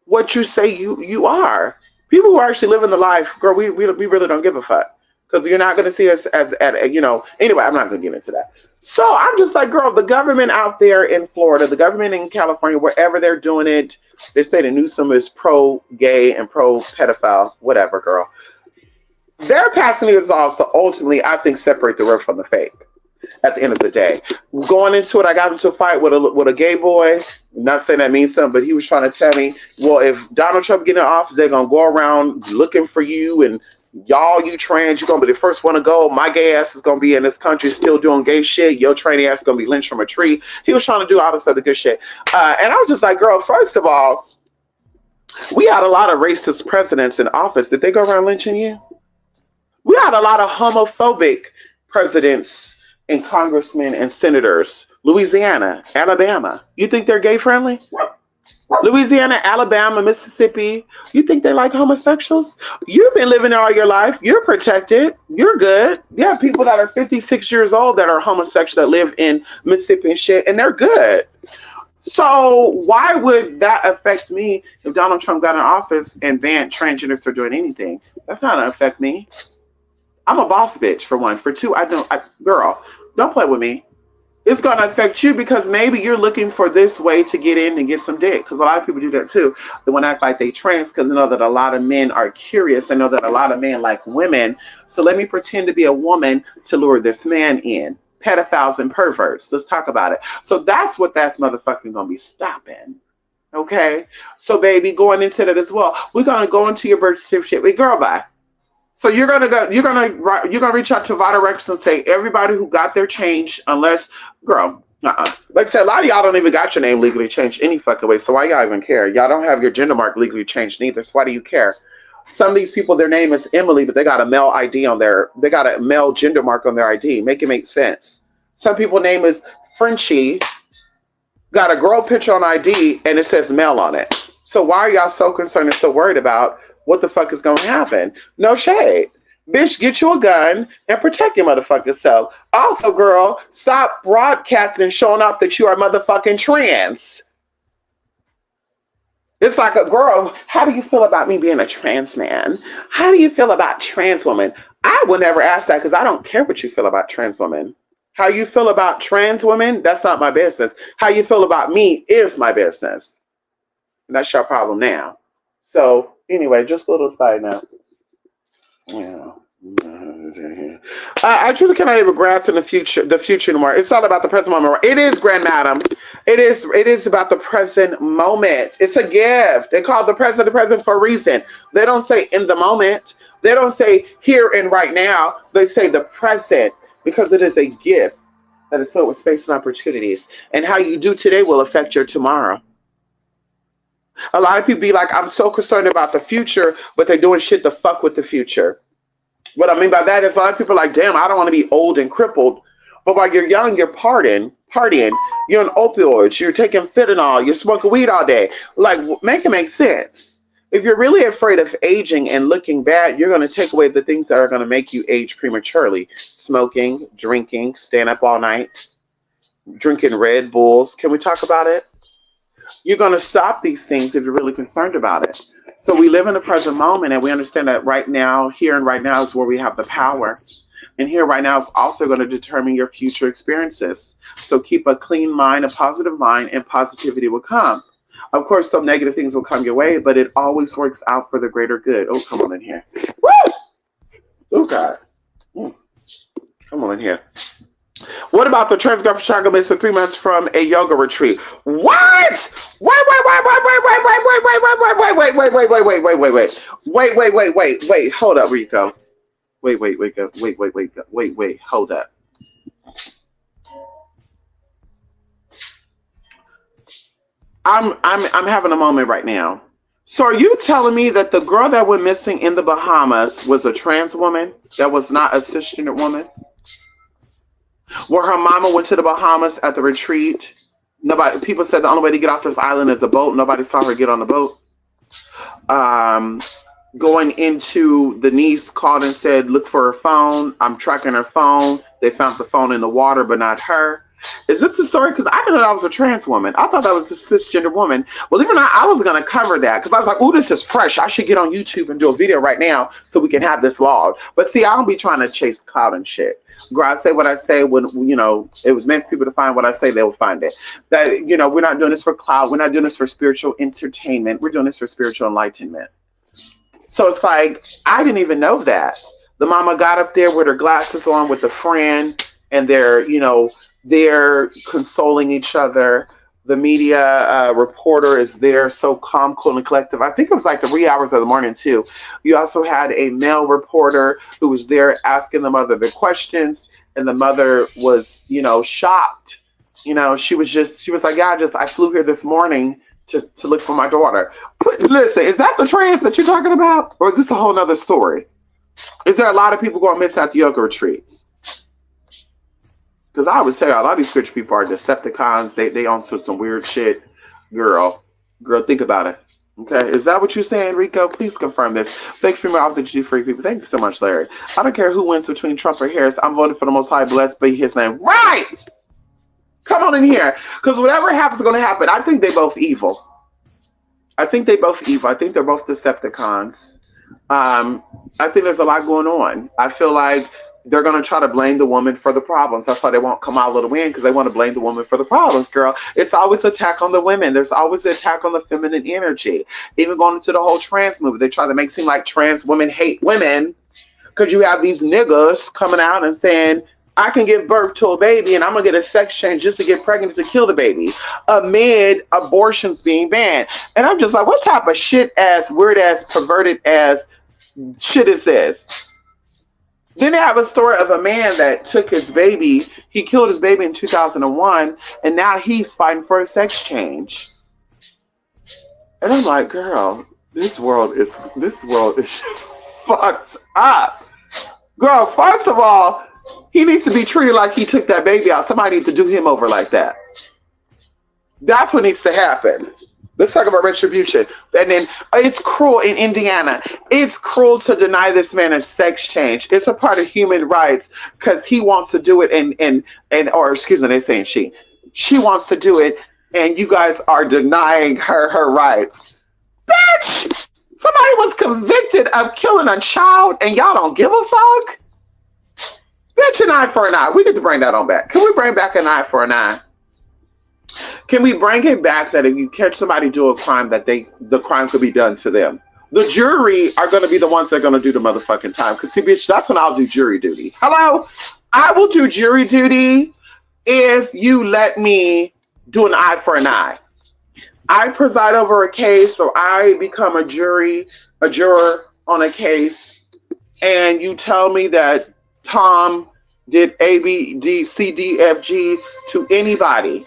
what you say you are. People who are actually living the life, girl, we really don't give a fuck. Because you're not going to see us as you know, anyway, I'm not going to get into that. So I'm just like, girl, the government out there in Florida, the government in California, wherever they're doing it, they say the Newsom is pro-gay and pro-pedophile, whatever, girl. They're passing these laws to ultimately, I think, separate the real from the fake at the end of the day. Going into it, I got into a fight with a gay boy. I'm not saying that means something, but he was trying to tell me, well, if Donald Trump get in office, they're going to go around looking for you and y'all, you trans, you're going to be the first one to go. My gay ass is going to be in this country still doing gay shit. Your tranny ass is going to be lynched from a tree. He was trying to do all this other good shit. And I was just like, girl, first of all, we had a lot of racist presidents in office. Did they go around lynching you? We had a lot of homophobic presidents and congressmen and senators. Louisiana, Alabama. You think they're gay friendly? Louisiana, Alabama, Mississippi. You think they like homosexuals? You've been living there all your life. You're protected. You're good. You have people that are 56 years old that are homosexual that live in Mississippi and shit, and they're good. So why would that affect me if Donald Trump got in office and banned transgenders from doing anything? That's not gonna affect me. I'm a boss bitch, for one. For two, girl, don't play with me. It's going to affect you because maybe you're looking for this way to get in and get some dick. Because a lot of people do that too. They want to act like they trans because they know that a lot of men are curious. They know that a lot of men like women. So let me pretend to be a woman to lure this man in. Pedophiles and perverts. Let's talk about it. So that's what that's motherfucking going to be stopping. Okay? So baby, going into that as well. We're going to go into your birth certificate. Wait, girl, bye. So you're gonna reach out to Vital Records and say everybody who got their change, unless, girl, like I said, a lot of y'all don't even got your name legally changed any fucking way. So why y'all even care? Y'all don't have your gender mark legally changed neither. So why do you care? Some of these people, their name is Emily, but they got a male ID on they got a male gender mark on their ID. Make it make sense. Some people name is Frenchie, got a girl picture on ID and it says male on it. So why are y'all so concerned and so worried about what the fuck is going to happen? No shade. Bitch, get you a gun and protect your motherfucking self. Also, girl, stop broadcasting and showing off that you are motherfucking trans. It's like, a girl, how do you feel about me being a trans man? How do you feel about trans women? I would never ask that because I don't care what you feel about trans women. How you feel about trans women, that's not my business. How you feel about me is my business. And that's your problem now. So anyway, just a little side note. Yeah. I truly cannot even grasp in the future anymore. It's all about the present moment. It is, Grand Madam. It is about the present moment. It's a gift. They call the present for a reason. They don't say in the moment. They don't say here and right now. They say the present because it is a gift that is filled with space and opportunities. And how you do today will affect your tomorrow. A lot of people be like, I'm so concerned about the future, but they're doing shit to fuck with the future. What I mean by that is a lot of people are like, damn, I don't want to be old and crippled. But while you're young, you're partying, you're on opioids, you're taking fentanyl, you're smoking weed all day. Like, make it make sense. If you're really afraid of aging and looking bad, you're going to take away the things that are going to make you age prematurely. Smoking, drinking, staying up all night, drinking Red Bulls. Can we talk about it? You're going to stop these things if you're really concerned about it. So we live in the present moment and we understand that right now, here and right now is where we have the power. And here right now is also going to determine your future experiences. So keep a clean mind, a positive mind, and positivity will come. Of course, some negative things will come your way, but it always works out for the greater good. Oh, come on in here. Woo! Oh, God. Come on in here. What about the trans girl from Chicago missing 3 months from a yoga retreat? What? Wait. Hold up, Rico. Wait. Hold up. I'm having a moment right now. So are you telling me that the girl that went missing in the Bahamas was a trans woman that was not a cisgender woman? Where her mama went to the Bahamas at the retreat. People said the only way to get off this island is a boat. Nobody saw her get on the boat. Going into, the niece called and said, look for her phone. I'm tracking her phone. They found the phone in the water, but not her. Is this the story? Because I didn't know that was a trans woman. I thought that was a cisgender woman. Believe it or not, I was going to cover that because I was like, oh, this is fresh. I should get on YouTube and do a video right now so we can have this logged. But see, I don't be trying to chase clout and shit. Girl, I say what I say when, it was meant for people to find what I say, they will find it. That, we're not doing this for clout. We're not doing this for spiritual entertainment. We're doing this for spiritual enlightenment. So it's like, I didn't even know that. The mama got up there with her glasses on with the friend and they're consoling each other. The media reporter is there, so calm, cool, and collective. I think it was like the wee hours of the morning, too. You also had a male reporter who was there asking the mother the questions, and the mother was, shocked. She was like, yeah, I flew here this morning to look for my daughter. But listen, is that the trans that you're talking about? Or is this a whole nother story? Is there a lot of people going missing at the yoga retreats? Because I always tell you, a lot of these spiritual people are Decepticons. They on some weird shit. Girl, think about it. Okay, is that what you're saying, Rico? Please confirm this. Thanks for me off the G-Free people. Thank you so much, Larry. I don't care who wins between Trump or Harris. I'm voting for the Most High, blessed be his name. Right! Come on in here. Because whatever happens is going to happen. I think they both evil. I think they're both Decepticons. I think there's a lot going on. I feel like they're going to try to blame the woman for the problems. That's why they won't come out of the win, because they want to blame the woman for the problems, girl. It's always an attack on the women. There's always an attack on the feminine energy. Even going into the whole trans movement, they try to make it seem like trans women hate women because you have these niggas coming out and saying, I can give birth to a baby and I'm going to get a sex change just to get pregnant to kill the baby amid abortions being banned. And I'm just like, what type of shit-ass, weird-ass, perverted-ass shit is this? Then they have a story of a man that took his baby. He killed his baby in 2001, and now he's fighting for a sex change. And I'm like, girl, this world is just fucked up. Girl, first of all, he needs to be treated like he took that baby out. Somebody needs to do him over like that. That's what needs to happen. Let's talk about retribution. And then it's cruel in Indiana. It's cruel to deny this man a sex change. It's a part of human rights because he wants to do it or excuse me, they're saying she. She wants to do it and you guys are denying her rights. Bitch! Somebody was convicted of killing a child and y'all don't give a fuck? Bitch, bitch, an eye for an eye. We need to bring that on back. Can we bring back an eye for an eye? Can we bring it back that if you catch somebody do a crime, that the crime could be done to them? The jury are going to be the ones that are going to do the motherfucking time. Because, see, bitch, that's when I'll do jury duty. Hello? I will do jury duty if you let me do an eye for an eye. I preside over a case, or I become a juror on a case, and you tell me that Tom did A, B, D, C, D, F, G to anybody.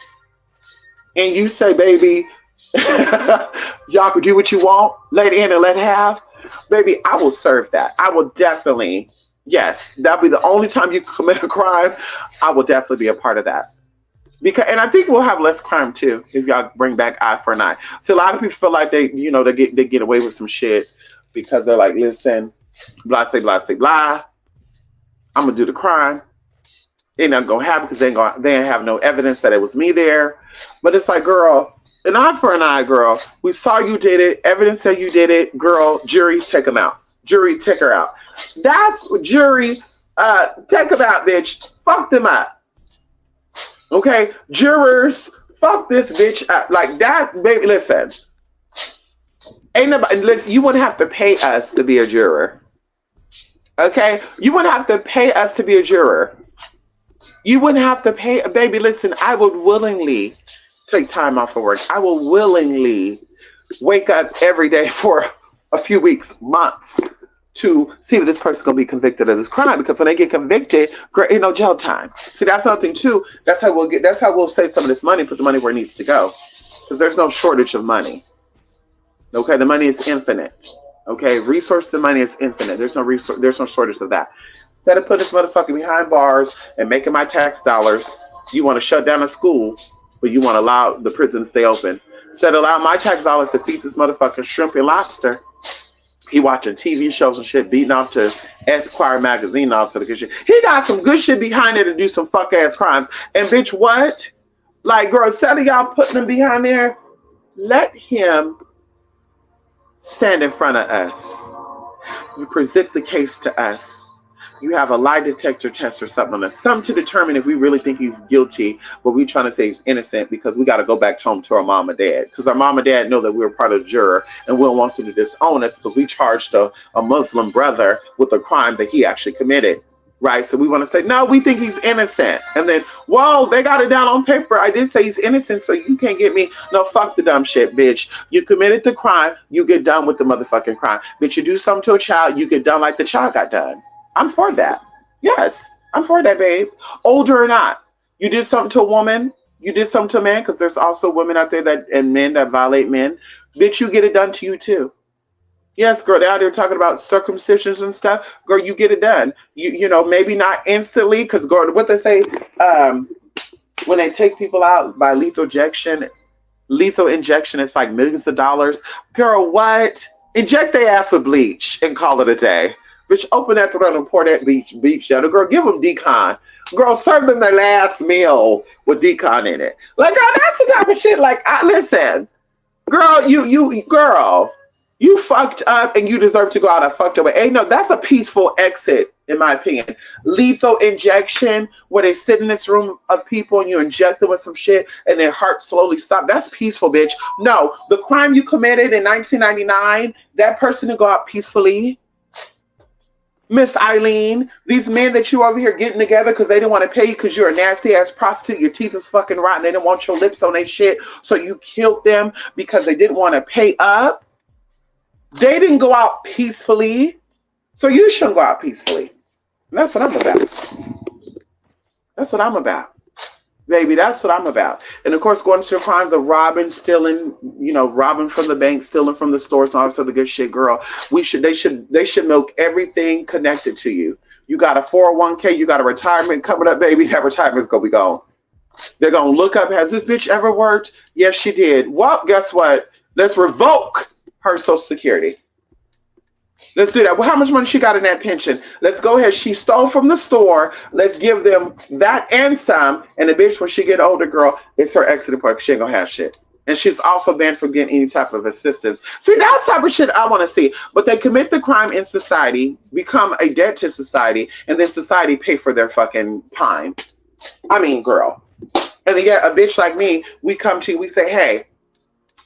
And you say, baby, y'all could do what you want, let in and let have. Baby, I will serve that. I will definitely, yes, that'll be the only time you commit a crime. I will definitely be a part of that. And I think we'll have less crime too if y'all bring back eye for an eye. So a lot of people feel like they get away with some shit because they're like, listen, blah, say, blah, say, blah. I'm gonna do the crime. Ain't nothing gonna happen because they ain't have no evidence that it was me there. But it's like, girl, an eye for an eye, girl. We saw you did it. Evidence said you did it. Girl, jury, take them out. Jury, take her out. That's what jury, take them out, bitch. Fuck them up. Okay? Jurors, fuck this bitch up. Like that, baby, listen. Ain't nobody, listen, you wouldn't have to pay us to be a juror. Okay? You wouldn't have to pay us to be a juror. You wouldn't have to pay, baby, listen, I would willingly take time off of work. I will willingly wake up every day for a few weeks, months, to see if this person's going to be convicted of this crime. Because when they get convicted, ain't no jail time. See, that's something too. That's how we'll save some of this money, put the money where it needs to go. Because there's no shortage of money. Okay, the money is infinite. Okay, resource and money is infinite. There's no shortage of that. Instead of putting this motherfucker behind bars and making my tax dollars, you want to shut down a school, but you want to allow the prison to stay open. Instead of allowing my tax dollars to feed this motherfucker shrimp and lobster, he watching TV shows and shit, beating off to Esquire magazine and all sort of good shit. He got some good shit behind it to do some fuck ass crimes. And bitch, what? Like, girl, instead of y'all putting him behind there, let him stand in front of us. You present the case to us. You have a lie detector test or something on us. Something to determine if we really think he's guilty, but we trying to say he's innocent because we got to go back home to our mom and dad. Because our mom and dad know that we were part of the juror and we don't want them to disown us because we charged a Muslim brother with a crime that he actually committed. Right? So we want to say, no, we think he's innocent. And then, whoa, they got it down on paper. I did say he's innocent, so you can't get me. No, fuck the dumb shit, bitch. You committed the crime, you get done with the motherfucking crime. Bitch, you do something to a child, you get done like the child got done. I'm for that. Yes, I'm for that, babe. Older or not. You did something to a woman, you did something to a man, because there's also women out there and men that violate men. Bitch, you get it done to you too. Yes, girl, they're out there talking about circumcisions and stuff. Girl, you get it done. You know, maybe not instantly, because girl, what they say, when they take people out by lethal injection, it's like millions of dollars. Girl, what? Inject their ass with bleach and call it a day. Bitch, open that throat and pour that bleach down. Girl, give them decon. Girl, serve them their last meal with decon in it. Like, girl, that's the type of shit. Like, listen, girl, you fucked up and you deserve to go out a fucked up way. Hey, no, that's a peaceful exit, in my opinion. Lethal injection, where they sit in this room of people and you inject them with some shit and their heart slowly stops. That's peaceful, bitch. No, the crime you committed in 1999, that person to go out peacefully. Miss Eileen, these men that you over here getting together because they didn't want to pay you because you're a nasty ass prostitute, your teeth is fucking rotten, they didn't want your lips on their shit, so you killed them because they didn't want to pay up. They didn't go out peacefully, so you shouldn't go out peacefully. And that's what I'm about. That's what I'm about. Baby, that's what I'm about. And of course, going to crimes of robbing, stealing, robbing from the bank, stealing from the stores, and all this other good shit, girl. They should milk everything connected to you. You got a 401k, you got a retirement coming up, baby. That retirement's gonna be gone. They're gonna look up, has this bitch ever worked? Yes, she did. Well, guess what? Let's revoke her Social Security. Let's do that. Well, how much money she got in that pension? Let's go ahead. She stole from the store. Let's give them that and some. And the bitch, when she get older, girl, it's her exit point. She ain't gonna have shit. And she's also banned from getting any type of assistance. See, that's the type of shit I want to see. But they commit the crime in society, become a debt to society, and then society pay for their fucking time. I mean, girl. And then, yeah, a bitch like me, we come to you, we say, hey,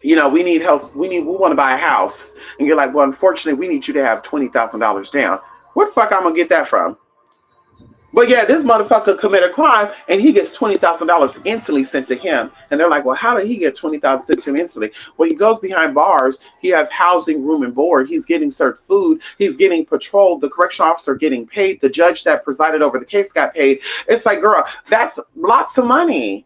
you know, we need help. We want to buy a house. And you're like, well, unfortunately, we need you to have $20,000 down. Where the fuck I'm going to get that from? But yeah, this motherfucker committed a crime and he gets $20,000 instantly sent to him. And they're like, well, how did he get $20,000 sent to him instantly? Well, he goes behind bars. He has housing, room, and board. He's getting served food. He's getting patrolled. The correctional officer getting paid. The judge that presided over the case got paid. It's like, girl, that's lots of money.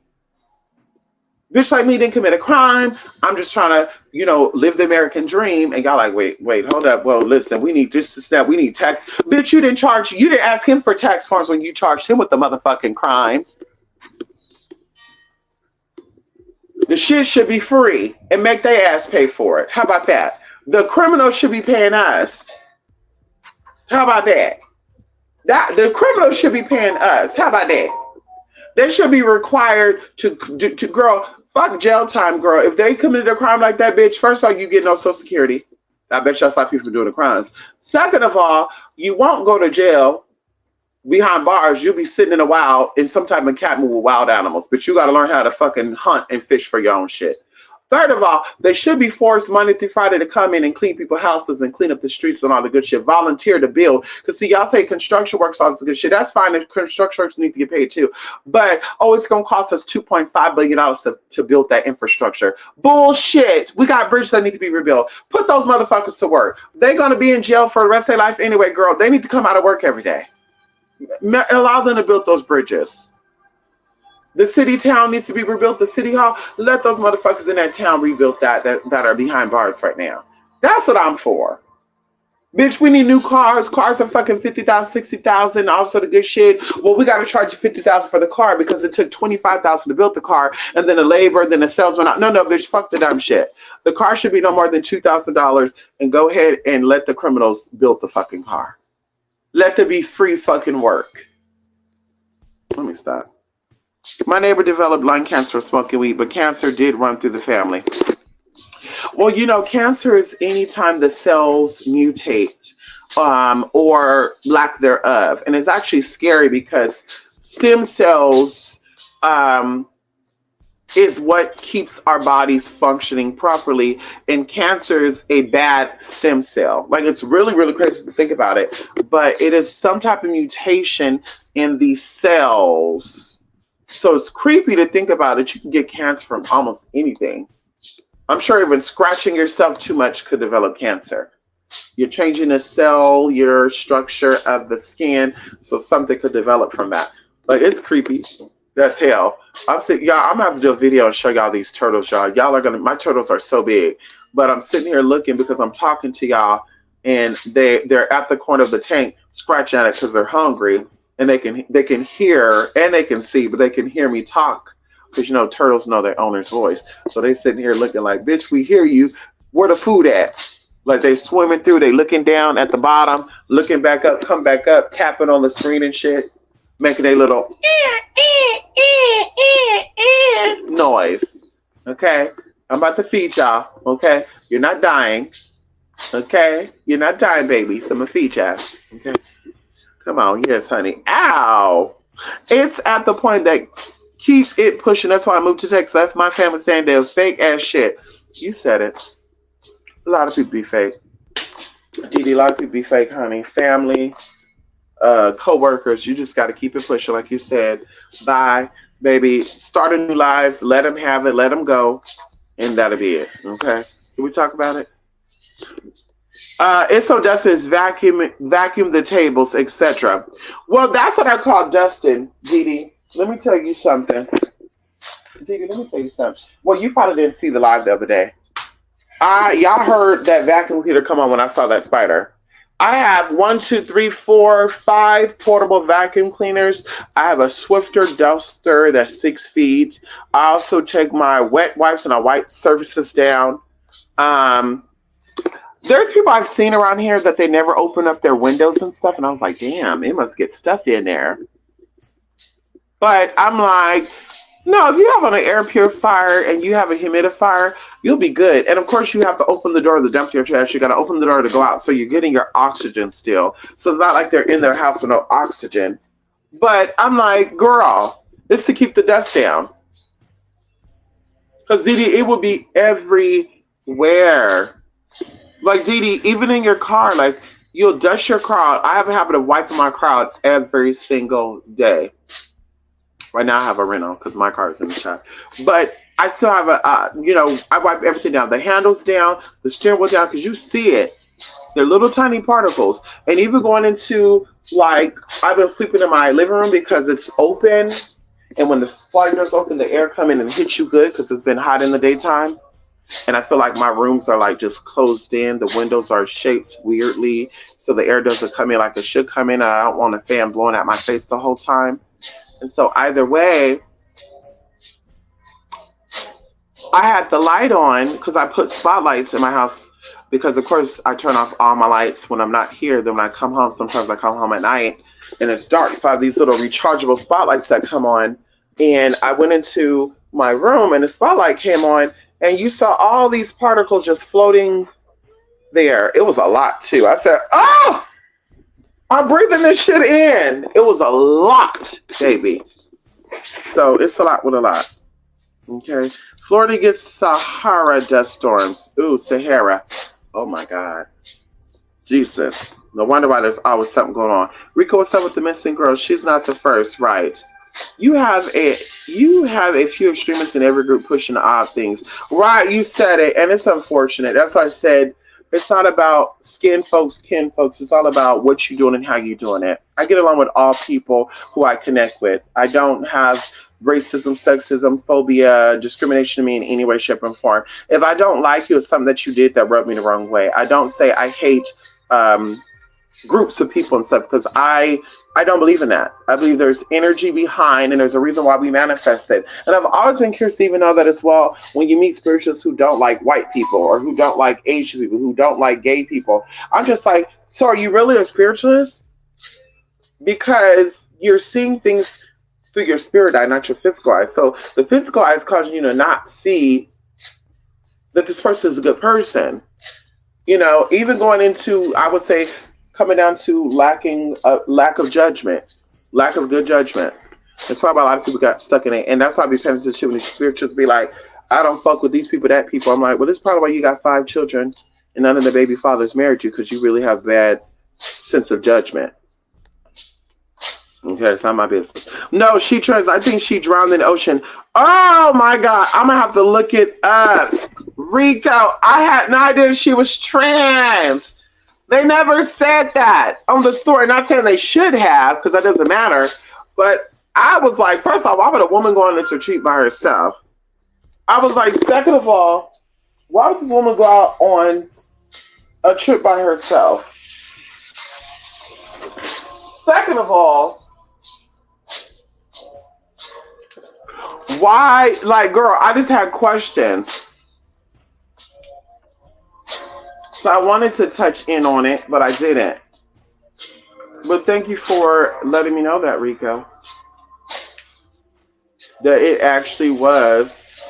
Bitch like me didn't commit a crime. I'm just trying to, you know, live the American dream. And y'all like, wait, hold up. Well, listen, we need this, that. We need tax. Bitch, you didn't ask him for tax forms when you charged him with the motherfucking crime. The shit should be free and make their ass pay for it. How about that? The criminal should be paying us. How about that? The criminal should be paying us. How about that? They should be required to girl, fuck jail time, girl. If they committed a crime like that, bitch, first of all, you get no Social Security. I bet you that's like people for doing the crimes. Second of all, you won't go to jail behind bars. You'll be sitting in a wild, in some type of encampment with wild animals. But you got to learn how to fucking hunt and fish for your own shit. Third of all, they should be forced Monday through Friday to come in and clean people's houses and clean up the streets and all the good shit. Volunteer to build. Because see, y'all say construction works, all this good shit. That's fine. The construction workers need to get paid too. But, it's going to cost us $2.5 billion to build that infrastructure. Bullshit. We got bridges that need to be rebuilt. Put those motherfuckers to work. They're going to be in jail for the rest of their life anyway, girl. They need to come out of work every day. Allow them to build those bridges. The city town needs to be rebuilt. The city hall, let those motherfuckers in that town rebuild that are behind bars right now. That's what I'm for. Bitch, we need new cars. Cars are fucking $50,000, $60,000. Also the good shit. Well, we got to charge you $50,000 for the car because it took $25,000 to build the car, and then the labor, then the salesman. No, bitch, fuck the dumb shit. The car should be no more than $2,000, and go ahead and let the criminals build the fucking car. Let there be free fucking work. Let me stop. My neighbor developed lung cancer smoking weed, but cancer did run through the family. Well, you know, cancer is anytime the cells mutate or lack thereof. And it's actually scary because stem cells is what keeps our bodies functioning properly. And cancer is a bad stem cell. Like, it's really, really crazy to think about it. But it is some type of mutation in these cells. So it's creepy to think about it. You can get cancer from almost anything. I'm sure even scratching yourself too much could develop cancer. You're changing the cell, your structure of the skin, so something could develop from that. Like, it's creepy. That's hell. I'm sitting, y'all, I'm gonna have to do a video and show y'all these turtles, y'all. Y'all are gonna, my turtles are so big. But I'm sitting here looking because I'm talking to y'all, and they're at the corner of the tank scratching at it because they're hungry. And they can hear and they can see, but they can hear me talk because, you know, turtles know their owner's voice. So they sitting here looking like, bitch, we hear you. Where the food at? Like, they swimming through, they looking down at the bottom, looking back up, come back up, tapping on the screen and shit, making a little noise. Okay? I'm about to feed y'all. Okay? You're not dying. Okay? You're not dying, baby. So I'm gonna feed y'all. Okay? Come on, yes, honey. Ow! It's at the point that keep it pushing. That's why I moved to Texas. That's my family saying they're fake ass shit. You said it. A lot of people be fake. Didi, a lot of people be fake, honey. Family, co-workers. You just got to keep it pushing, like you said. Bye, baby. Start a new life. Let them have it. Let them go, and that'll be it. Okay? Can we talk about it? It's so Dustin is vacuum the tables, etc. Well, that's what I call Dustin, Didi. Let me tell you something. Didi, let me tell you something. Well, you probably didn't see the live the other day. Y'all heard that vacuum cleaner come on when I saw that spider. I have 5 portable vacuum cleaners. I have a Swifter duster that's 6 feet. I also take my wet wipes and I wipe surfaces down. There's people I've seen around here that they never open up their windows and stuff. And I was like, damn, it must get stuff in there. But I'm like, No, if you have an air purifier and you have a humidifier, you'll be good. And of course, you have to open the door to dump your trash. You got to open the door to go out, so you're getting your oxygen still. So it's not like they're in their house with no oxygen. But I'm like, girl, it's to keep the dust down. Because Didi, it will be everywhere. Like Didi, even in your car, like you'll dust your car out. I have a habit of wiping my car out every single day. Right now I have a rental because my car is in the shop. But I still have I wipe everything down. The handles down, the steering wheel down, because you see it. They're little tiny particles. And even going into, like, I've been sleeping in my living room because it's open. And when the sliding doors open, the air come in and hit you good because it's been hot in the daytime. And I feel like my rooms are like just closed in. The windows are shaped weirdly, so the air doesn't come in like it should come in. And I don't want a fan blowing at my face the whole time. And so either way, I had the light on because I put spotlights in my house because, of course, I turn off all my lights when I'm not here. Then when I come home, sometimes I come home at night and it's dark. So I have these little rechargeable spotlights that come on. And I went into my room and the spotlight came on and you saw all these particles just floating there. It was a lot, too. I said, oh, I'm breathing this shit in. It was a lot, baby. So it's a lot with a lot. Okay. Florida gets Sahara dust storms. Ooh, Sahara. Oh my God. Jesus. No wonder why there's always something going on. Rico, what's up with the missing girl? She's not the first, right? You have a few extremists in every group pushing odd things. Right, you said it, and it's unfortunate. That's why I said it's not about skin folks, kin folks. It's all about what you're doing and how you're doing it. I get along with all people who I connect with. I don't have racism, sexism, phobia, discrimination to me in any way, shape, or form. If I don't like you, it's something that you did that rubbed me the wrong way. I don't say I hate groups of people and stuff because I don't believe in that. I believe there's energy behind and there's a reason why we manifest it. And I've always been curious to even know that as well when you meet spiritualists who don't like white people or who don't like Asian people, who don't like gay people. I'm just like, so are you really a spiritualist? Because you're seeing things through your spirit eye, not your physical eye. So the physical eye is causing you to not see that this person is a good person. You know, even going into, I would say, coming down to lack of judgment, lack of good judgment. That's probably why a lot of people got stuck in it. And that's why I be paying attention when the spirituals be like, I don't fuck with these people, that people. I'm like, well, this is probably why you got 5 children and none of the baby fathers married you because you really have bad sense of judgment. Okay, it's not my business. No, I think she drowned in the ocean. Oh my God, I'm gonna have to look it up. Rico, I had no idea she was trans. They never said that on the story. Not saying they should have, because that doesn't matter. But I was like, first off, why would a woman go on this retreat by herself? I was like, second of all, why would this woman go out on a trip by herself? Second of all, why, like, girl, I just had questions. So I wanted to touch in on it, but I didn't. But thank you for letting me know that, Rico. That it actually was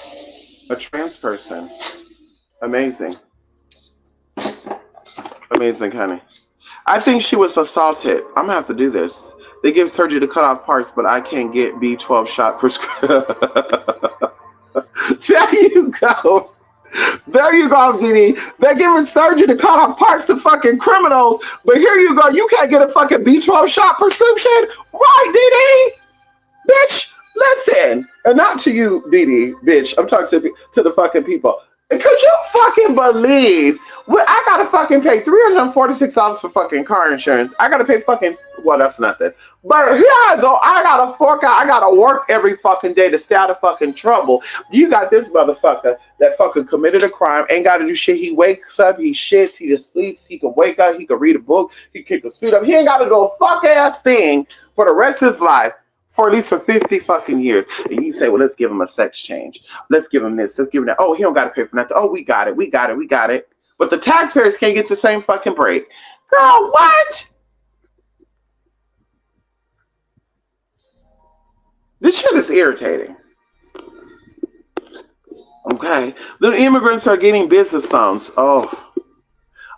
a trans person. Amazing. Amazing, honey. I think she was assaulted. I'm going to have to do this. They give surgery to cut off parts, but I can't get B12 shot prescription. There you go. There you go, Didi. They're giving surgery to cut off parts to fucking criminals, but here you go. You can't get a fucking B12 shot prescription? Right, Didi? Bitch, listen. And not to you, Didi, bitch. I'm talking to the fucking people. Could you fucking believe? I gotta fucking pay $346 for fucking car insurance. I gotta pay fucking, well, that's nothing. But here I go. I gotta fork out. I gotta work every fucking day to stay out of fucking trouble. You got this motherfucker that fucking committed a crime, ain't gotta do shit. He wakes up, he shits, he just sleeps. He can wake up, he can read a book, he can kick his feet up. He ain't gotta do a fuck ass thing for the rest of his life. For at least for 50 fucking years. And you say, well, let's give him a sex change. Let's give him this. Let's give him that. Oh, he don't got to pay for nothing. Oh, we got it. We got it. We got it. But the taxpayers can't get the same fucking break. Girl, what? This shit is irritating. Okay. The immigrants are getting business loans. Oh,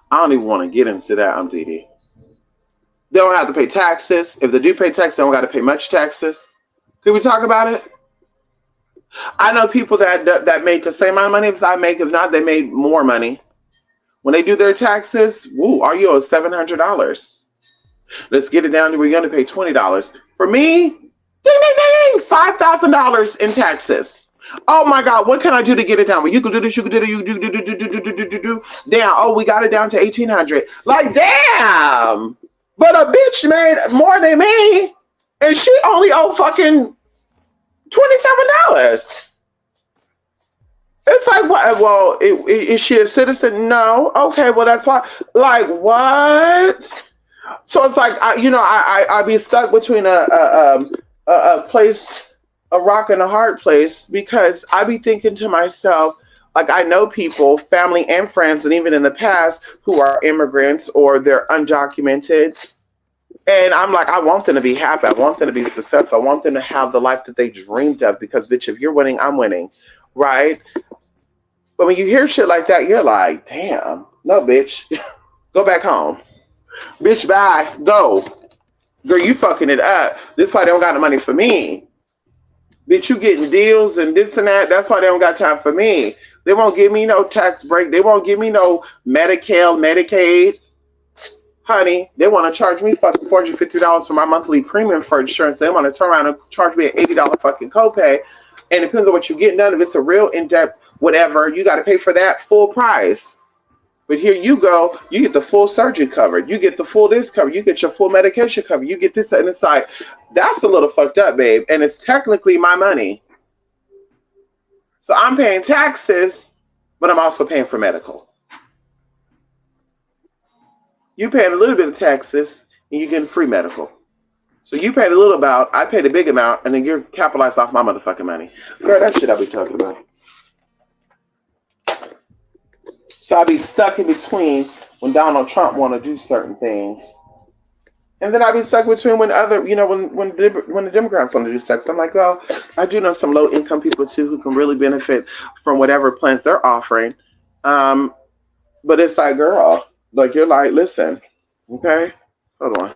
I don't even want to get into that, Didi. They don't have to pay taxes. If they do pay taxes, they don't got to pay much taxes. Can we talk about it? I know people that make the same amount of money as I make. If not, they made more money. When they do their taxes, woo, are you owe $700? Let's get it down to where you're going to pay $20. For me, ding, ding, ding, $5,000 in taxes. Oh my God, what can I do to get it down? Well, you can do this, you can do that, you do. Damn, oh, we got it down to $1,800. Like, damn. But a bitch made more than me, and she only owed fucking $27. It's like, what? Well, is she a citizen? No. Okay, well, that's why. Like, what? So it's like, I be stuck between a place, a rock and a hard place, because I be thinking to myself, like, I know people, family and friends, and even in the past, who are immigrants or they're undocumented. And I'm like, I want them to be happy. I want them to be successful. I want them to have the life that they dreamed of, because, bitch, if you're winning, I'm winning. Right? But when you hear shit like that, you're like, damn, no, bitch. Go back home. Bitch, bye. Go. Girl, you fucking it up. This is why they don't got the money for me. Bitch, you getting deals and this and that. That's why they don't got time for me. They won't give me no tax break. They won't give me no Medicare, Medicaid. Honey, they want to charge me fucking $450 for my monthly premium for insurance. They want to turn around and charge me an $80 fucking copay. And it depends on what you're getting done. If it's a real in-depth whatever, you got to pay for that full price. But here you go, you get the full surgery covered. You get the full this covered. You get your full medication covered. You get this, and it's like, that's a little fucked up, babe. And it's technically my money. So I'm paying taxes, but I'm also paying for medical. You paying a little bit of taxes, and you're getting free medical. So you paid a little amount, I paid a big amount, and then you're capitalized off my motherfucking money. Girl, that shit I be talking about. So I be stuck in between when Donald Trump want to do certain things, and then I be stuck between when other, when the Democrats want to do sex. I'm like, well, I do know some low income people too who can really benefit from whatever plans they're offering. But it's like, girl, like, you're like, listen, okay, hold on.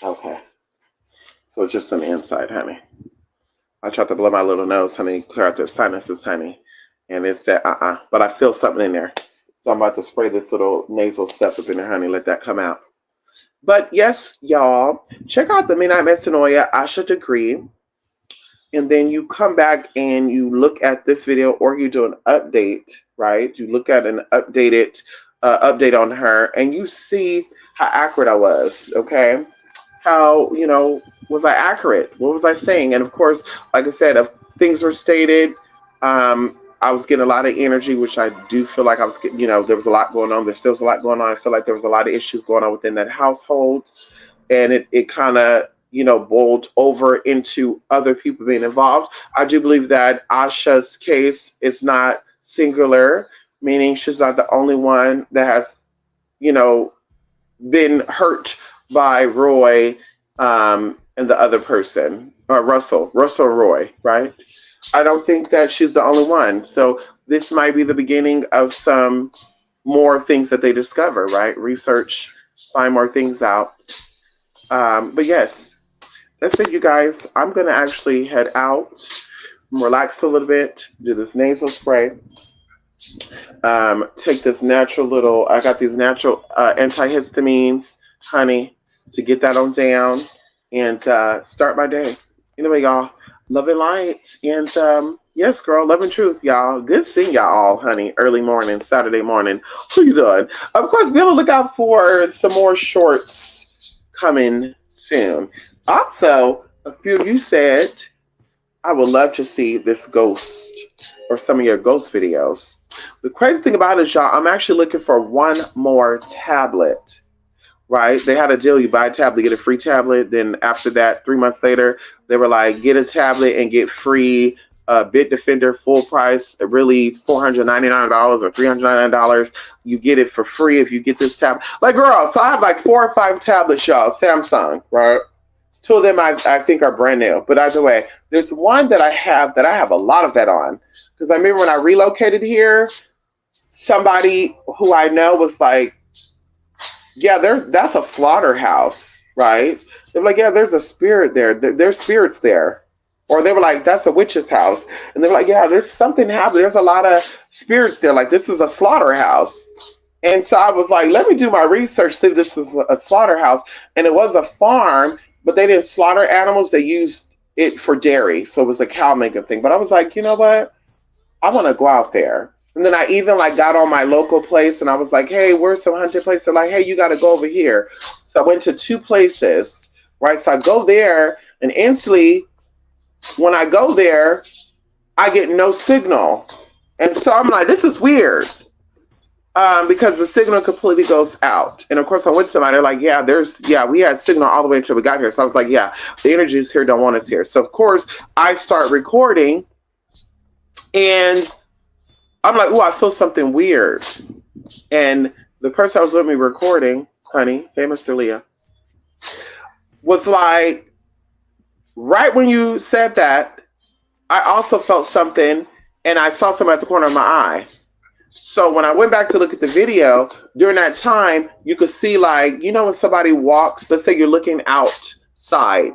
Okay, so it's just some insight, honey. I tried to blow my little nose, honey, clear out the sinuses, honey. And it said, but I feel something in there. So I'm about to spray this little nasal stuff up in there, honey, let that come out. But yes, y'all, check out the Midnight Metanoia Asha degree. And then you come back and you look at this video, or you do an update, right? You look at an update on her, and you see how accurate I was, okay? How, was I accurate? What was I saying? And of course, like I said, if things were stated, I was getting a lot of energy, which I do feel like I was getting, there was a lot going on. There still was a lot going on. I feel like there was a lot of issues going on within that household. And it kind of, boiled over into other people being involved. I do believe that Asha's case is not singular, meaning she's not the only one that has, been hurt by Roy and the other person, Russell Roy, right? I don't think that she's the only one. So this might be the beginning of some more things that they discover, right? Research, find more things out. But yes, that's it, you guys. I'm going to actually head out, relax a little bit, do this nasal spray. Take this natural little, I got these natural antihistamines, honey, to get that on down and start my day. Anyway, y'all, love and light. And yes, girl, love and truth, y'all. Good seeing y'all all, honey, early morning, Saturday morning. What you doing? Of course, be on the lookout for some more shorts coming soon. Also, a few of you said, I would love to see this ghost or some of your ghost videos. The crazy thing about it is, y'all, I'm actually looking for one more tablet, right? They had a deal. You buy a tablet, get a free tablet. Then after that, 3 months later, they were like, get a tablet and get free Bitdefender full price, really $499 or $399. You get it for free if you get this tablet. Like, girl, so I have like 4 or 5 tablets, y'all, Samsung, right? Two of them I think are brand new. But either way, there's one that I have a lot of that on. Because I remember when I relocated here, somebody who I know was like, yeah, that's a slaughterhouse, right? They were like, yeah, there's a spirit there. There's spirits there. Or they were like, that's a witch's house. And they were like, yeah, there's something happening. There's a lot of spirits there. Like, this is a slaughterhouse. And so I was like, let me do my research, see if this is a slaughterhouse. And it was a farm, but they didn't slaughter animals. They used it for dairy. So it was the cow making thing. But I was like, you know what? I want to go out there. And then I even like got on my local place and I was like, hey, where's some haunted place? They're like, hey, you got to go over here. So I went to two places, right? So I go there and instantly when I go there, I get no signal. And so I'm like, this is weird. Because the signal completely goes out. And of course I went to somebody, they're like, we had signal all the way until we got here. So I was like, yeah, the energies here don't want us here. So of course I start recording and I'm like, oh, I feel something weird. And the person I was with me recording, honey, hey, Mr. Leah, was like, right when you said that, I also felt something and I saw something at the corner of my eye. So when I went back to look at the video, during that time, you could see like, you know, when somebody walks, let's say you're looking outside,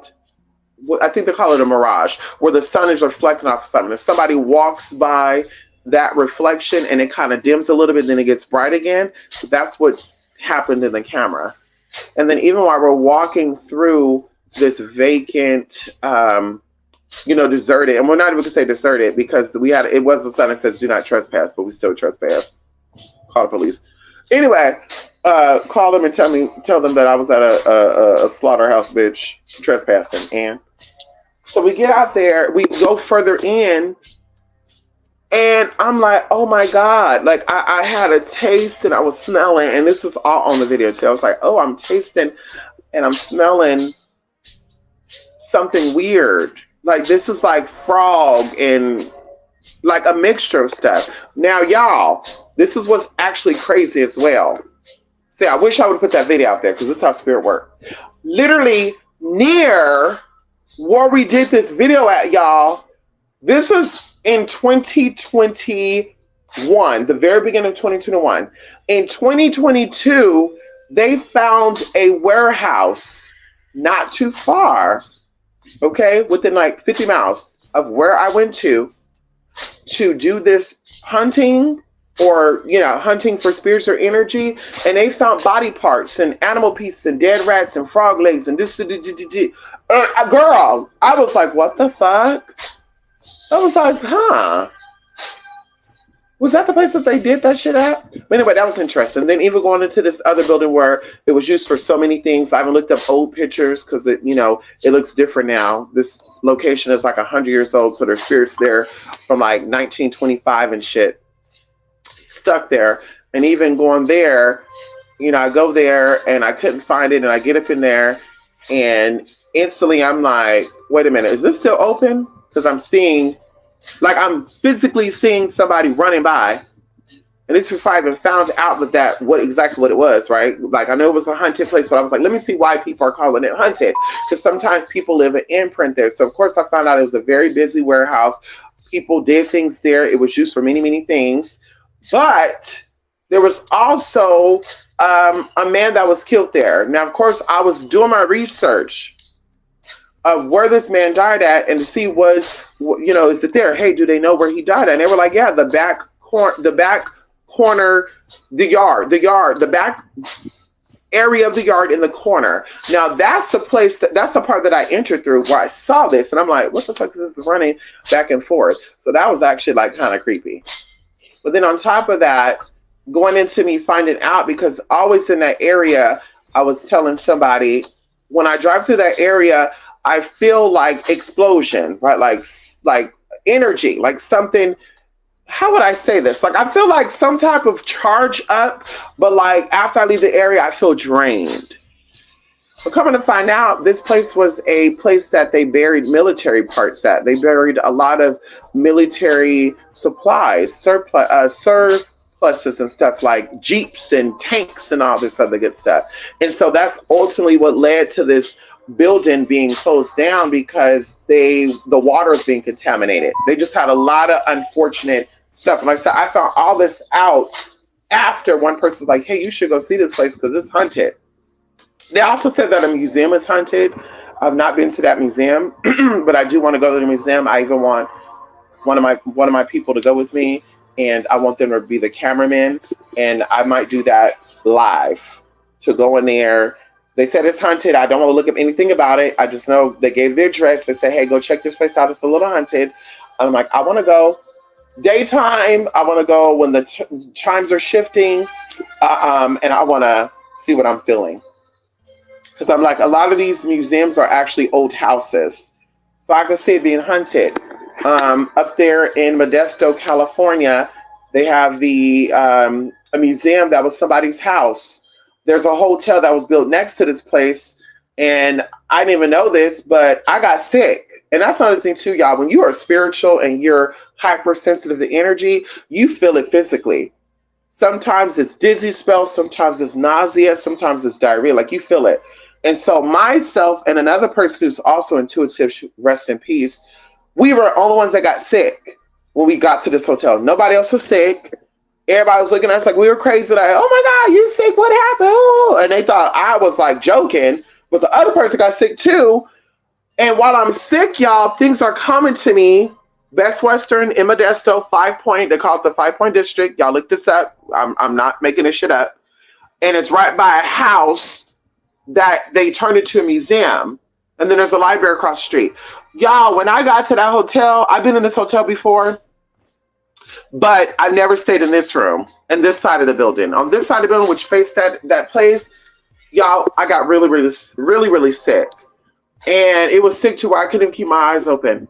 I think they call it a mirage, where the sun is reflecting off of something. If somebody walks by that reflection and it kind of dims a little bit, then it gets bright again. That's what happened in the camera. And then even while we're walking through this vacant, deserted, and we're not even gonna say deserted because it was a sign that says do not trespass, but we still trespass. Call the police. Anyway, call them and tell them that I was at a slaughterhouse, bitch, trespassing. And so we get out there, we go further in, and I'm like, oh my God, like I had a taste and I was smelling, and this is all on the video too. I was like, oh, I'm tasting and I'm smelling something weird. Like this is like frog and like a mixture of stuff. Now, y'all, this is what's actually crazy as well. See, I wish I would put that video out there because this is how spirit work. Literally near where we did this video at, y'all, this is in 2021, the very beginning of 2021. In 2022, they found a warehouse not too far, okay, within like 50 miles of where I went to do this hunting or, hunting for spirits or energy. And they found body parts and animal pieces and dead rats and frog legs and this. Girl, I was like, what the fuck? I was like, huh? Was that the place that they did that shit at? But anyway, that was interesting. Then even going into this other building where it was used for so many things. I haven't looked up old pictures because it looks different now. This location is like 100 years old. So there's spirits there from like 1925 and shit stuck there. And even going there, I go there and I couldn't find it. And I get up in there and instantly I'm like, wait a minute, is this still open? Because I'm physically seeing somebody running by. And this before I even found out exactly what it was, right? Like I know it was a haunted place, but I was like, let me see why people are calling it haunted. Because sometimes people leave an imprint there. So of course I found out it was a very busy warehouse. People did things there. It was used for many, many things. But there was also a man that was killed there. Now, of course, I was doing my research of where this man died at and to see is it there? Hey, do they know where he died at? And they were like, yeah, the back corner, the back area of the yard in the corner. Now that's the place that's the part that I entered through where I saw this and I'm like, what the fuck is this running back and forth? So that was actually like kind of creepy. But then on top of that, going into me finding out, because always in that area, I was telling somebody, when I drive through that area, I feel like explosion, right? Like energy, like something. How would I say this? Like I feel like some type of charge up, but like after I leave the area, I feel drained. But coming to find out, this place was a place that they buried military parts at. They buried a lot of military supplies, surpluses and stuff like Jeeps and tanks and all this other good stuff. And so that's ultimately what led to this building being closed down because the water is being contaminated. They just had a lot of unfortunate stuff. And like I said, I found all this out after one person's like, hey, you should go see this place because it's haunted. They also said that a museum is haunted. I've not been to that museum, but I do want to go to the museum. I even want one of my people to go with me, and I want them to be the cameraman, and I might do that live to go in there. They said it's haunted. I don't want to look up anything about it. I just know they gave their address. They said, hey, go check this place out. It's a little haunted. I'm like, I want to go daytime. I want to go when the chimes are shifting, and I want to see what I'm feeling. Because I'm like, a lot of these museums are actually old houses. So I could see it being haunted. Up there in Modesto, California, they have a museum that was somebody's house. There's a hotel that was built next to this place. And I didn't even know this, but I got sick. And that's another thing too, y'all. When you are spiritual and you're hypersensitive to energy, you feel it physically. Sometimes it's dizzy spells, sometimes it's nausea, sometimes it's diarrhea. Like you feel it. And so myself and another person who's also intuitive, rest in peace, we were the only ones that got sick when we got to this hotel. Nobody else was sick. Everybody was looking at us like we were crazy. Like, oh my God, you sick? What happened? Oh. And they thought I was like joking, but the other person got sick too. And while I'm sick, y'all, things are coming to me. Best Western in Modesto, 5 Point. They call it the 5 Point District. Y'all look this up. I'm not making this shit up. And it's right by a house that they turned into a museum. And then there's a library across the street. Y'all, when I got to that hotel, I've been in this hotel before, but I've never stayed in this room and this side of the building. On this side of the building, which faced that place, y'all, I got really, really, really, really sick. And it was sick to where I couldn't keep my eyes open.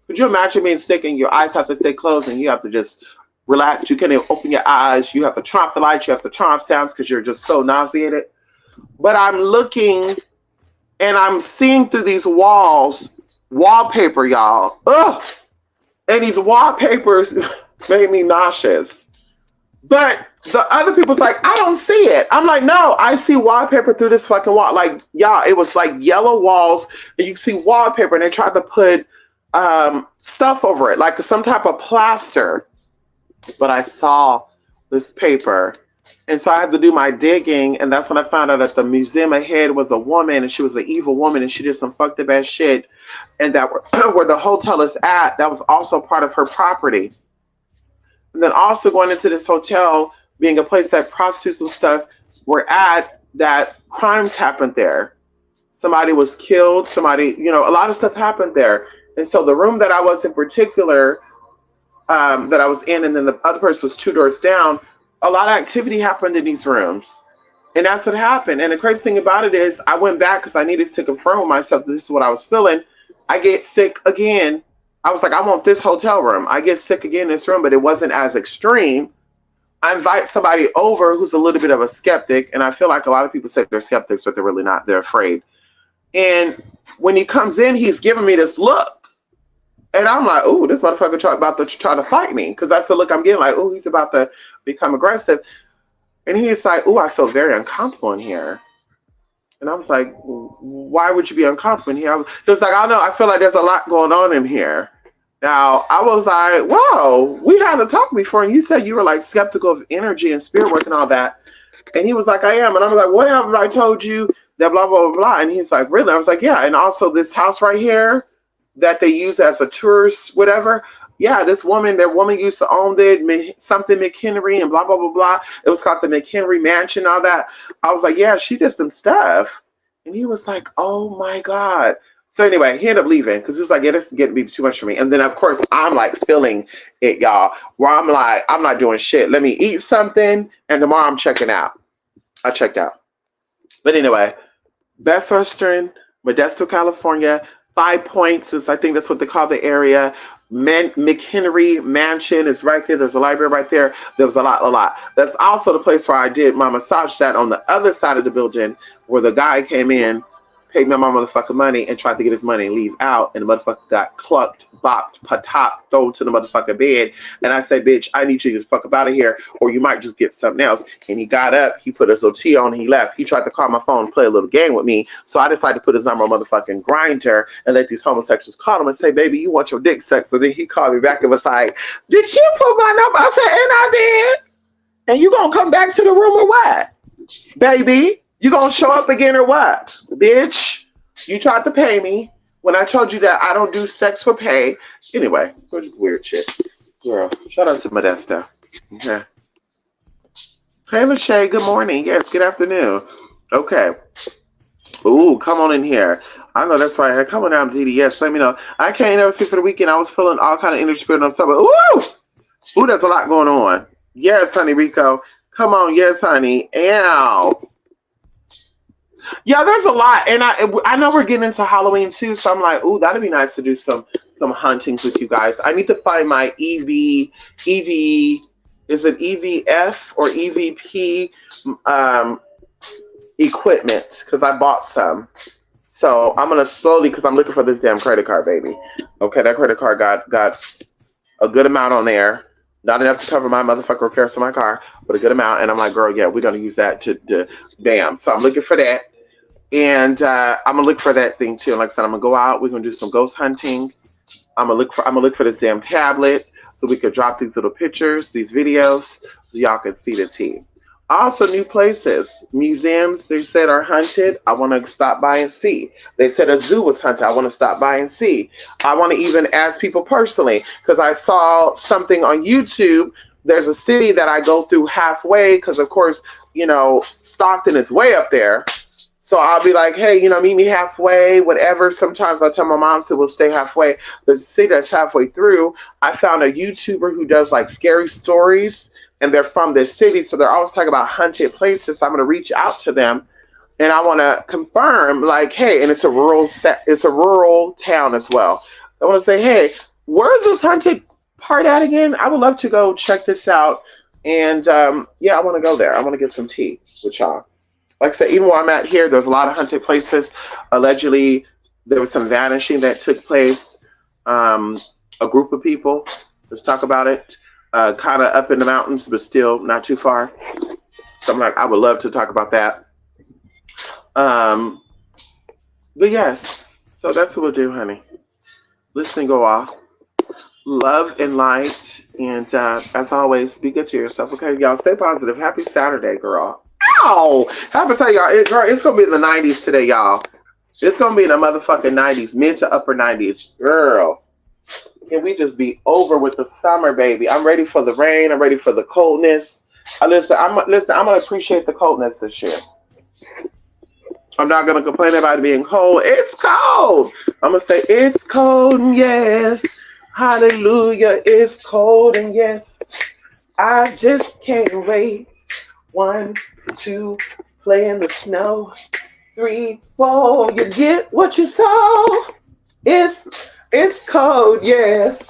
Could you imagine being sick and your eyes have to stay closed and you have to just relax? You can't even open your eyes. You have to turn off the lights. You have to turn off sounds because you're just so nauseated. But I'm looking and I'm seeing through these walls, wallpaper, y'all. Ugh. And these wallpapers made me nauseous. But the other people's like, I don't see it. I'm like, no, I see wallpaper through this fucking wall. Like, y'all, it was like yellow walls and you see wallpaper and they tried to put stuff over it, like some type of plaster. But I saw this paper. And so I had to do my digging, and that's when I found out that the museum ahead was a woman, and she was an evil woman, and she did some fucked up ass shit. And that where the hotel is at, that was also part of her property. And then also going into this hotel, being a place that prostitutes and stuff were at, that crimes happened there. Somebody was killed, somebody, a lot of stuff happened there. And so the room that I was in particular, that I was in, and then the other person was 2 doors down, a lot of activity happened in these rooms. And that's what happened. And the crazy thing about it is I went back because I needed to confirm with myself that this is what I was feeling. I get sick again. I was like, I want this hotel room. I get sick again in this room, but it wasn't as extreme. I invite somebody over who's a little bit of a skeptic. And I feel like a lot of people say they're skeptics, but they're really not. They're afraid. And when he comes in, he's giving me this look. And I'm like, ooh, this motherfucker about to try to fight me. Because that's the look I'm getting, like, ooh, he's about to become aggressive. And he's like, ooh, I feel very uncomfortable in here. And I was like, why would you be uncomfortable in here? He was like, I don't know, I feel like there's a lot going on in here. Now, I was like, whoa, we had a talk before, and you said you were like skeptical of energy and spirit work and all that. And he was like, I am. And I was like, what have I told you that blah, blah, blah, blah. And he's like, really? I was like, yeah. And also this house right here that they use as a tourist, whatever. Yeah, that woman used to own it, something McHenry and blah, blah, blah, blah. It was called the McHenry Mansion, all that. I was like, yeah, she did some stuff. And he was like, oh my God. So anyway, he ended up leaving because it's like, yeah, this is getting to be too much for me. And then of course I'm like feeling it, y'all, where I'm like, I'm not doing shit. Let me eat something and tomorrow I'm checking out. I checked out. But anyway, Best Western, Modesto, California, 5 Points is, I think that's what they call the area. McHenry Mansion is right there. There's a library right there. There was a lot. That's also the place where I did my massage sat on the other side of the building where the guy came in, paid me my motherfucking money and tried to get his money and leave out. And the motherfucker got clucked, bopped, patop, thrown to the motherfucking bed. And I said, bitch, I need you to fuck up out of here or you might just get something else. And he got up, he put his OT on, and he left. He tried to call my phone and play a little game with me. So I decided to put his number on motherfucking Grindr and let these homosexuals call him and say, baby, you want your dick sex. So then he called me back and was like, did you put my number? I said, and I did. And you gonna come back to the room or what? Baby, you gonna show up again or what? Bitch, you tried to pay me when I told you that I don't do sex for pay. Anyway, what is weird shit? Girl, shout out to Modesta. Yeah. Hey, Lachey, good morning. Yes, good afternoon. Okay. Ooh, come on in here. I know that's right. Come on down, DDS. Let me know. I can't ever see for the weekend. I was feeling all kind of energy spirit on stuff. Ooh, there's a lot going on. Yes, honey, Rico. Come on, yes, honey. Ow. Yeah, there's a lot, and I know we're getting into Halloween too, so I'm like, ooh, that'd be nice to do some huntings with you guys. I need to find my EV. Is it EVF or EVP equipment? Because I bought some, so I'm gonna slowly, because I'm looking for this damn credit card, baby. Okay, that credit card got a good amount on there. Not enough to cover my motherfucking repairs to my car, but a good amount. And I'm like, girl, yeah, we're going to use that to bam. So I'm looking for that. And I'm going to look for that thing too. And like I said, I'm going to go out. We're going to do some ghost hunting. I'm going to look for this damn tablet so we could drop these little pictures, these videos, so y'all can see the tea. Also, new places, museums, they said are haunted. I want to stop by and see. They said a zoo was haunted. I want to stop by and see. I want to even ask people personally, because I saw something on YouTube. There's a city that I go through halfway, because of course, you know, Stockton is way up there. So I'll be like, hey, you know, meet me halfway, whatever. Sometimes I tell my mom, so we'll stay halfway. The city that's halfway through, I found a YouTuber who does like scary stories. And they're from this city, so they're always talking about haunted places. So I'm going to reach out to them, and I want to confirm, like, hey, and it's a rural town as well. So I want to say, hey, where's this haunted part at again? I would love to go check this out, and yeah, I want to go there. I want to get some tea with y'all. Like I said, even while I'm at here, there's a lot of haunted places. Allegedly, there was some vanishing that took place. A group of people. Let's talk about it. Kind of up in the mountains, but still not too far. So I'm like, I would love to talk about that. But yes, so that's what we'll do, honey. Listen, go off. Love and light. And as always, be good to yourself. Okay, y'all, stay positive. Happy Saturday, girl. Ow! Happy Saturday, y'all. Girl, it's going to be in the 90s today, y'all. It's going to be in the motherfucking 90s, mid to upper 90s. Girl. Can we just be over with the summer, baby? I'm ready for the rain. I'm ready for the coldness. I'm gonna appreciate the coldness this year. I'm not gonna complain about it being cold. It's cold. I'm gonna say it's cold, and yes, hallelujah. It's cold, and yes, I just can't wait. 1, 2, play in the snow. 3, 4, you get what you saw. It's cold, yes.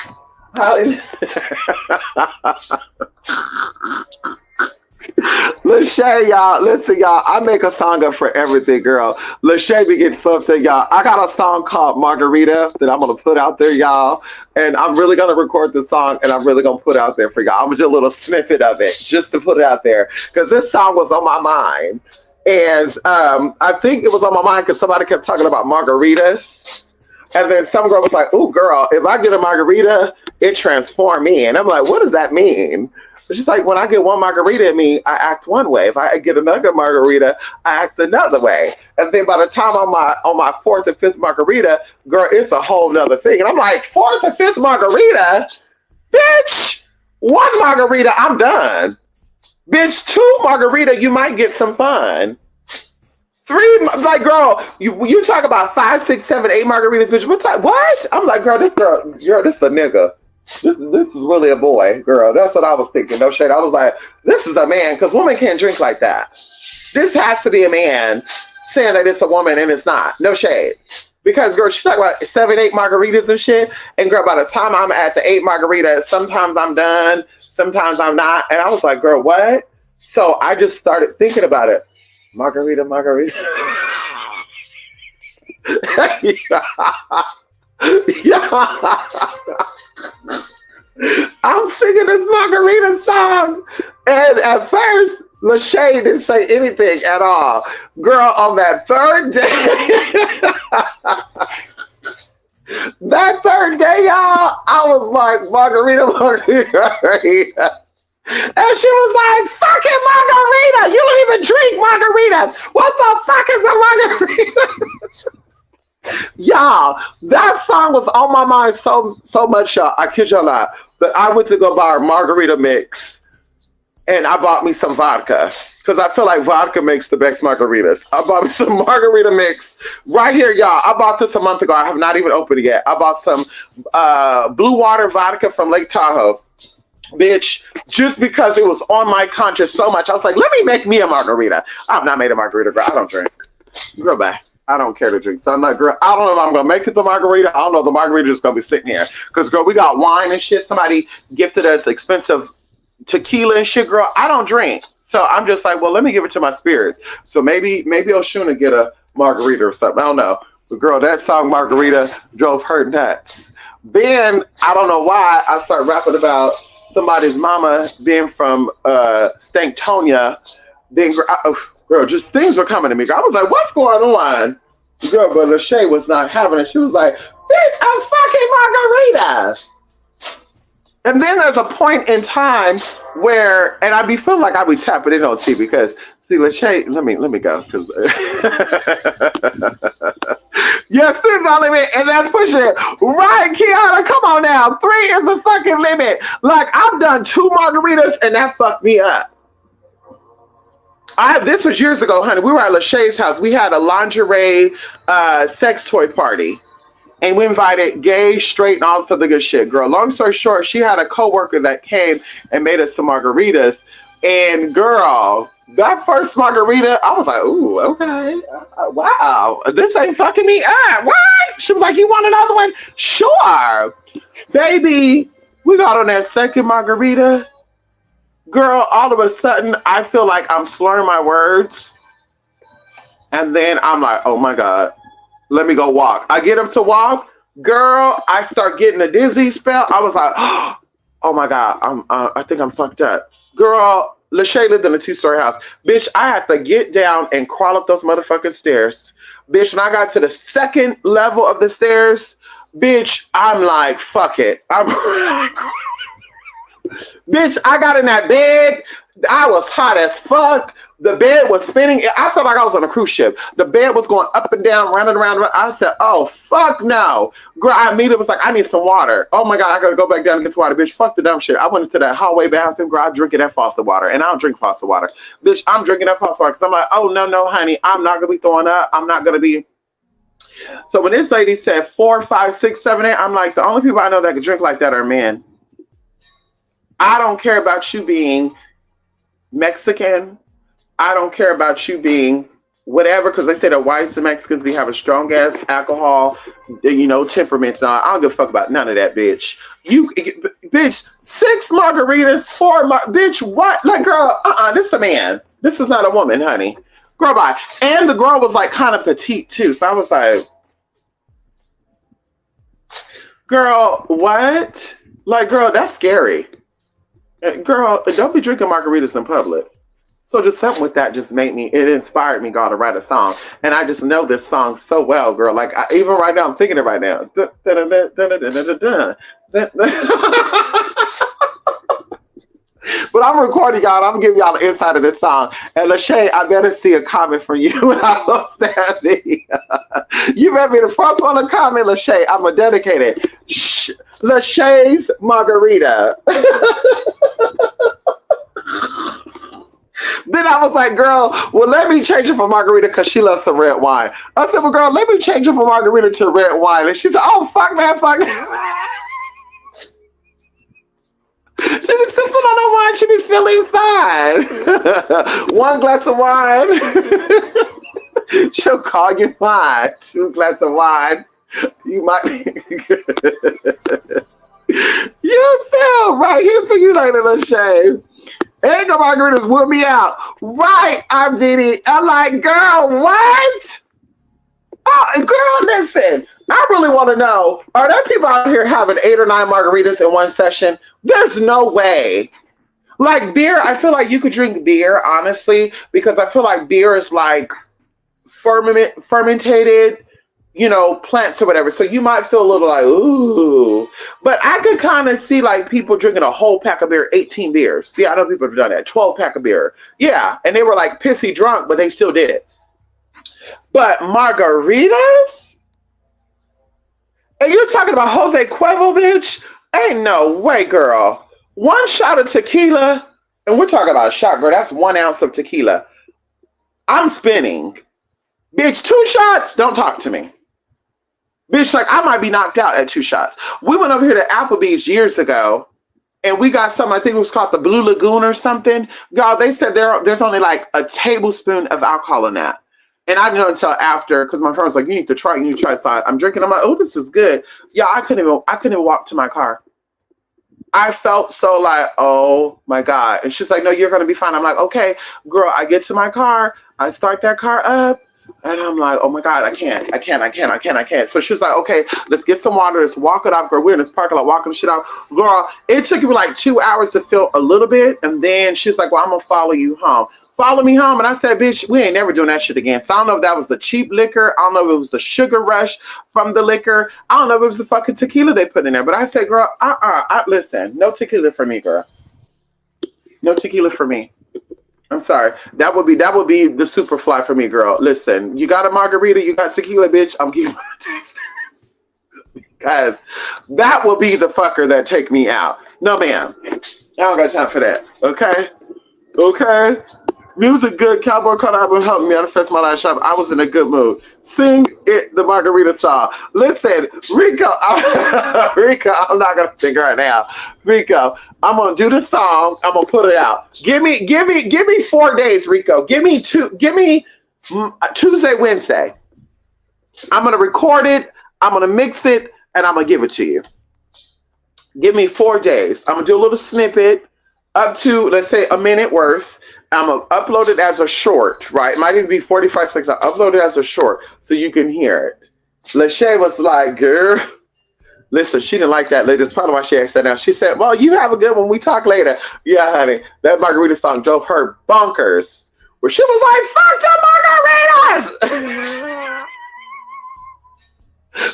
Lachey, y'all, listen, y'all. I make a song up for everything, girl. Lachey be getting so upset, y'all. I got a song called Margarita that I'm gonna put out there, y'all. And I'm really gonna record the song and I'm really gonna put it out there for y'all. I'm gonna do a little snippet of it just to put it out there. Because this song was on my mind. And I think it was on my mind because somebody kept talking about margaritas. And then some girl was like, ooh, girl, if I get a margarita, it transforms me. And I'm like, what does that mean? But she's like, when I get one margarita in me, I act one way. If I get another margarita, I act another way. And then by the time I'm on my 4th or 5th margarita, girl, it's a whole nother thing. And I'm like, 4th or 5th margarita? Bitch, 1 margarita, I'm done. Bitch, 2 margarita, you might get some fun. 3, like, girl, you talk about 5, 6, 7, 8 margaritas, bitch. What? I'm like, girl, this is a nigga. This is really a boy, girl. That's what I was thinking. No shade. I was like, this is a man, because women can't drink like that. This has to be a man saying that it's a woman and it's not. No shade. Because, girl, she talking about 7, 8 margaritas and shit. And, girl, by the time I'm at the 8 margaritas, sometimes I'm done, sometimes I'm not. And I was like, girl, what? So I just started thinking about it. Margarita. Yeah. I'm singing this margarita song, and at first, Lachey didn't say anything at all. Girl, on that third day, that third day, y'all, I was like, margarita, margarita. And she was like, fucking margarita. You don't even drink margaritas. What the fuck is a margarita? Y'all, that song was on my mind so much, y'all. I kid y'all not. But I went to go buy a margarita mix and I bought me some vodka because I feel like vodka makes the best margaritas. I bought me some margarita mix right here, y'all. I bought this a month ago. I have not even opened it yet. I bought some blue water vodka from Lake Tahoe. Bitch, just because it was on my conscience so much, I was like, let me make me a margarita. I've not made a margarita, girl. I don't drink. Girl, bye. I don't care to drink. So I'm like, girl, I don't know if I'm going to make it the margarita. I don't know if the margarita is going to be sitting here. Because, girl, we got wine and shit. Somebody gifted us expensive tequila and shit, girl. I don't drink. So I'm just like, well, let me give it to my spirits. So maybe Oshuna get a margarita or something. I don't know. But, girl, that song Margarita drove her nuts. Then, I don't know why, I start rapping about somebody's mama being from Stanktonia. Then, girl, just things were coming to me. I was like, what's going on? Girl, but Lachey was not having it. She was like, bitch, a fucking margarita. And then there's a point in time where, and I be feeling like I be tapping in on T because, see, Lachey, let me go. Cause yes, 2 is our limit, and that's pushing it. Right, Kiana, come on now. 3 is the fucking limit. Like, I've done 2 margaritas, and that fucked me up. This was years ago, honey. We were at Lachey's house. We had a lingerie sex toy party. And we invited gay, straight, and all this other good shit. Girl, long story short, she had a coworker that came and made us some margaritas. And girl, that first margarita, I was like, ooh, okay. Wow. This ain't fucking me up. What? She was like, you want another one? Sure. Baby, we got on that second margarita. Girl, all of a sudden, I feel like I'm slurring my words. And then I'm like, oh my God. Let me go walk. I get up to walk. Girl, I start getting a dizzy spell. I was like, oh my God, I think I'm fucked up. Girl, Lachey lived in a 2-story house. Bitch, I had to get down and crawl up those motherfucking stairs. Bitch, when I got to the second level of the stairs, bitch, I'm like, fuck it. Bitch, I got in that bed. I was hot as fuck. The bed was spinning. I felt like I was on a cruise ship. The bed was going up and down, running around. I said, oh, fuck no. Girl, I immediately was like, I need some water. Oh my God, I gotta go back down and get some water. Bitch, fuck the dumb shit. I went into that hallway bathroom, girl, I'm drinking that faucet water. And I don't drink faucet water. Bitch, I'm drinking that faucet water because I'm like, oh, no, honey. I'm not gonna be throwing up. I'm not gonna be. So when this lady said 4, 5, 6, 7, 8, I'm like, the only people I know that can drink like that are men. I don't care about you being Mexican. I don't care about you being whatever, because they say that whites and Mexicans be having strong ass alcohol, temperaments. I don't give a fuck about none of that, bitch. Bitch, 6 margaritas, 4, bitch, what? Like, girl, this is a man. This is not a woman, honey. Girl, bye. And the girl was like kind of petite too. So I was like, girl, what? Like, girl, that's scary. Girl, don't be drinking margaritas in public. So just something with that just made me, it inspired me, girl, to write a song. And I just know this song so well, girl. Like, even right now, I'm thinking it right now. But I'm recording y'all. I'm gonna give y'all the inside of this song. And Lachey, I better see a comment from you when I post that video. You better be the first one to comment, Lachey. I'm gonna dedicate it. Lachey's Margarita. Then I was like, girl, well, let me change it for margarita because she loves some red wine. I said, well, girl, let me change it for margarita to red wine. And she said, oh, fuck that, fuck that. She be sipping on the wine. She be feeling fine. 1 glass of wine. She'll call you wine. 2 glasses of wine. You might. You too. Right. Here's for you later, Lachey. Ain't no margaritas whoop me out. Right, I'm Didi. I'm like, girl, what? Oh, girl, listen. I really want to know, are there people out here having 8 or 9 margaritas in one session? There's no way. Like beer, I feel like you could drink beer, honestly, because I feel like beer is like fermented, plants or whatever. So you might feel a little like, ooh. But I could kind of see like people drinking a whole pack of beer, 18 beers. Yeah, I know people have done that. 12 pack of beer. Yeah. And they were like pissy drunk, but they still did it. But margaritas? And you're talking about Jose Cuervo, bitch? Ain't no way, girl. One shot of tequila, and we're talking about a shot, girl. That's 1 ounce of tequila. I'm spinning. Bitch, 2 shots? Don't talk to me. Bitch, like I might be knocked out at 2 shots. We went over here to Applebee's years ago, and we got something, I think it was called the Blue Lagoon or something. Y'all, they said there's only like a tablespoon of alcohol in that. And I didn't know until after, because my friend was like, you need to try it. So I'm drinking. I'm like, oh, this is good. Yeah, I couldn't even walk to my car. I felt so like, oh my God. And she's like, no, you're going to be fine. I'm like, okay, girl, I get to my car. I start that car up. And I'm like, oh my God, I can't. So she's like, okay, let's get some water. Let's walk it off, girl. We're in this parking lot walking the shit off. Girl, it took me like 2 hours to feel a little bit. And then she's like, well, I'm going to follow you home. Follow me home. And I said, bitch, we ain't never doing that shit again. So I don't know if that was the cheap liquor. I don't know if it was the sugar rush from the liquor. I don't know if it was the fucking tequila they put in there. But I said, girl, listen, no tequila for me, girl. No tequila for me. I'm sorry. That would be the super fly for me, girl. Listen, you got a margarita, you got tequila, bitch. I'm keeping this because that will be the fucker that take me out. No, ma'am. I don't got time for that. Okay. Music good. Cowboy Carter album helped me manifest my last shop. I was in a good mood. Sing it, the margarita song. Listen, Rico, I'm not gonna sing right now. Rico, I'm gonna do the song. I'm gonna put it out. Give me 4 days, Rico. Give me Tuesday, Wednesday. I'm gonna record it. I'm gonna mix it, and I'm gonna give it to you. Give me 4 days. I'm gonna do a little snippet up to, let's say, a minute worth. I'm going to upload it as a short, right? It might even be 45 seconds. I'll upload it as a short so you can hear it. Lachey was like, girl, listen, she didn't like that. That's probably why she asked that now. She said, well, you have a good one. We talk later. Yeah, honey. That margarita song drove her bonkers. Where she was like, fuck the margaritas!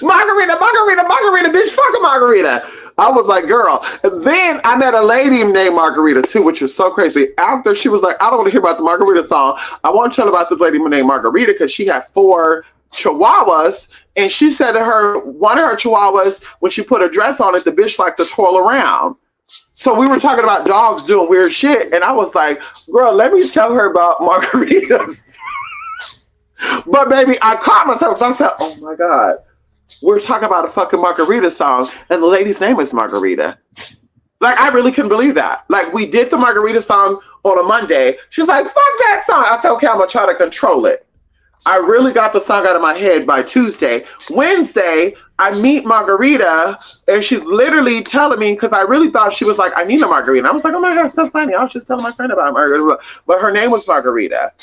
Margarita, bitch, fuck a margarita. I was like, girl. And then I met a lady named Margarita too, which was so crazy. After she was like, I don't want to hear about the margarita song. I want to tell about this lady named Margarita because she had 4 chihuahuas. And she said that one of her chihuahuas, when she put a dress on it, the bitch liked to twirl around. So we were talking about dogs doing weird shit. And I was like, girl, let me tell her about margaritas. But baby, I caught myself because I said, oh my God. We're talking about a fucking margarita song, and the lady's name is Margarita. Like, I really couldn't believe that. Like, we did the margarita song on a Monday. She's like, fuck that song. I said, okay, I'm going to try to control it. I really got the song out of my head by Tuesday. Wednesday, I meet Margarita, and she's literally telling me, because I really thought she was like, I need a margarita. I was like, oh my God, it's so funny. I was just telling my friend about Margarita. But her name was Margarita.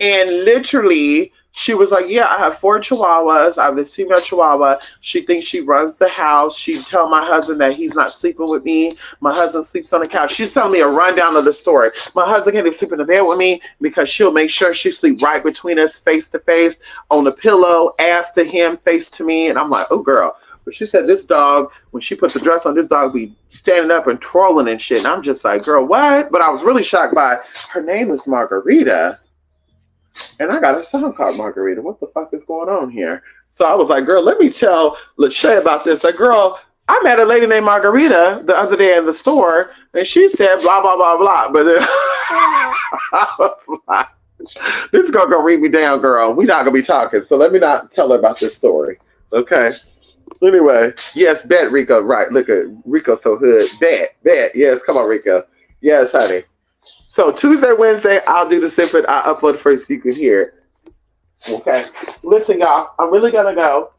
And literally, she was like, yeah, I have 4 chihuahuas. I have this female chihuahua. She thinks she runs the house. She tell my husband that he's not sleeping with me. My husband sleeps on the couch. She's telling me a rundown of the story. My husband can't even sleep in the bed with me because she'll make sure she sleep right between us, face to face, on the pillow, ass to him, face to me. And I'm like, oh, girl. But she said this dog, when she put the dress on, this dog be standing up and twirling and shit. And I'm just like, girl, what? But I was really shocked by her name is Margarita. And I got a song called Margarita. What the fuck is going on here? So I was like, girl, let me tell Lachey about this. Like, girl, I met a lady named Margarita the other day in the store, and she said blah, blah, blah, blah. But then I was like, this is going to read me down, girl. We're not going to be talking. So let me not tell her about this story. Okay? Anyway, yes, bet, Rico. Right. Look at Rico so hood. Bet. Yes, come on, Rico. Yes, honey. So Tuesday, Wednesday, I'll do the snippet. I'll upload first so you can hear it. Okay. Listen, y'all, I'm really going to go.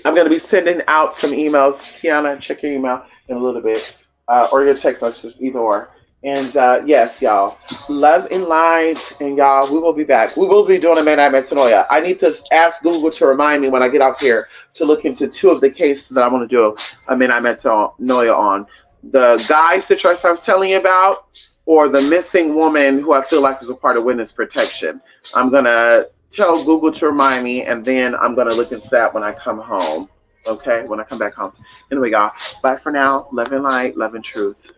I'm going to be sending out some emails. Kiana, check your email in a little bit. Or your text messages, either or. And yes, y'all, love and light. And y'all, we will be back. We will be doing a Midnight Metanoia. I need to ask Google to remind me when I get off here to look into two of the cases that I want to do a Midnight Metanoia on. The guy situation I was telling you about, or the missing woman who I feel like is a part of witness protection. I'm going to tell Google to remind me, and then I'm going to look into that when I come home. Okay, when I come back home. Anyway, y'all, bye for now. Love and light, love and truth.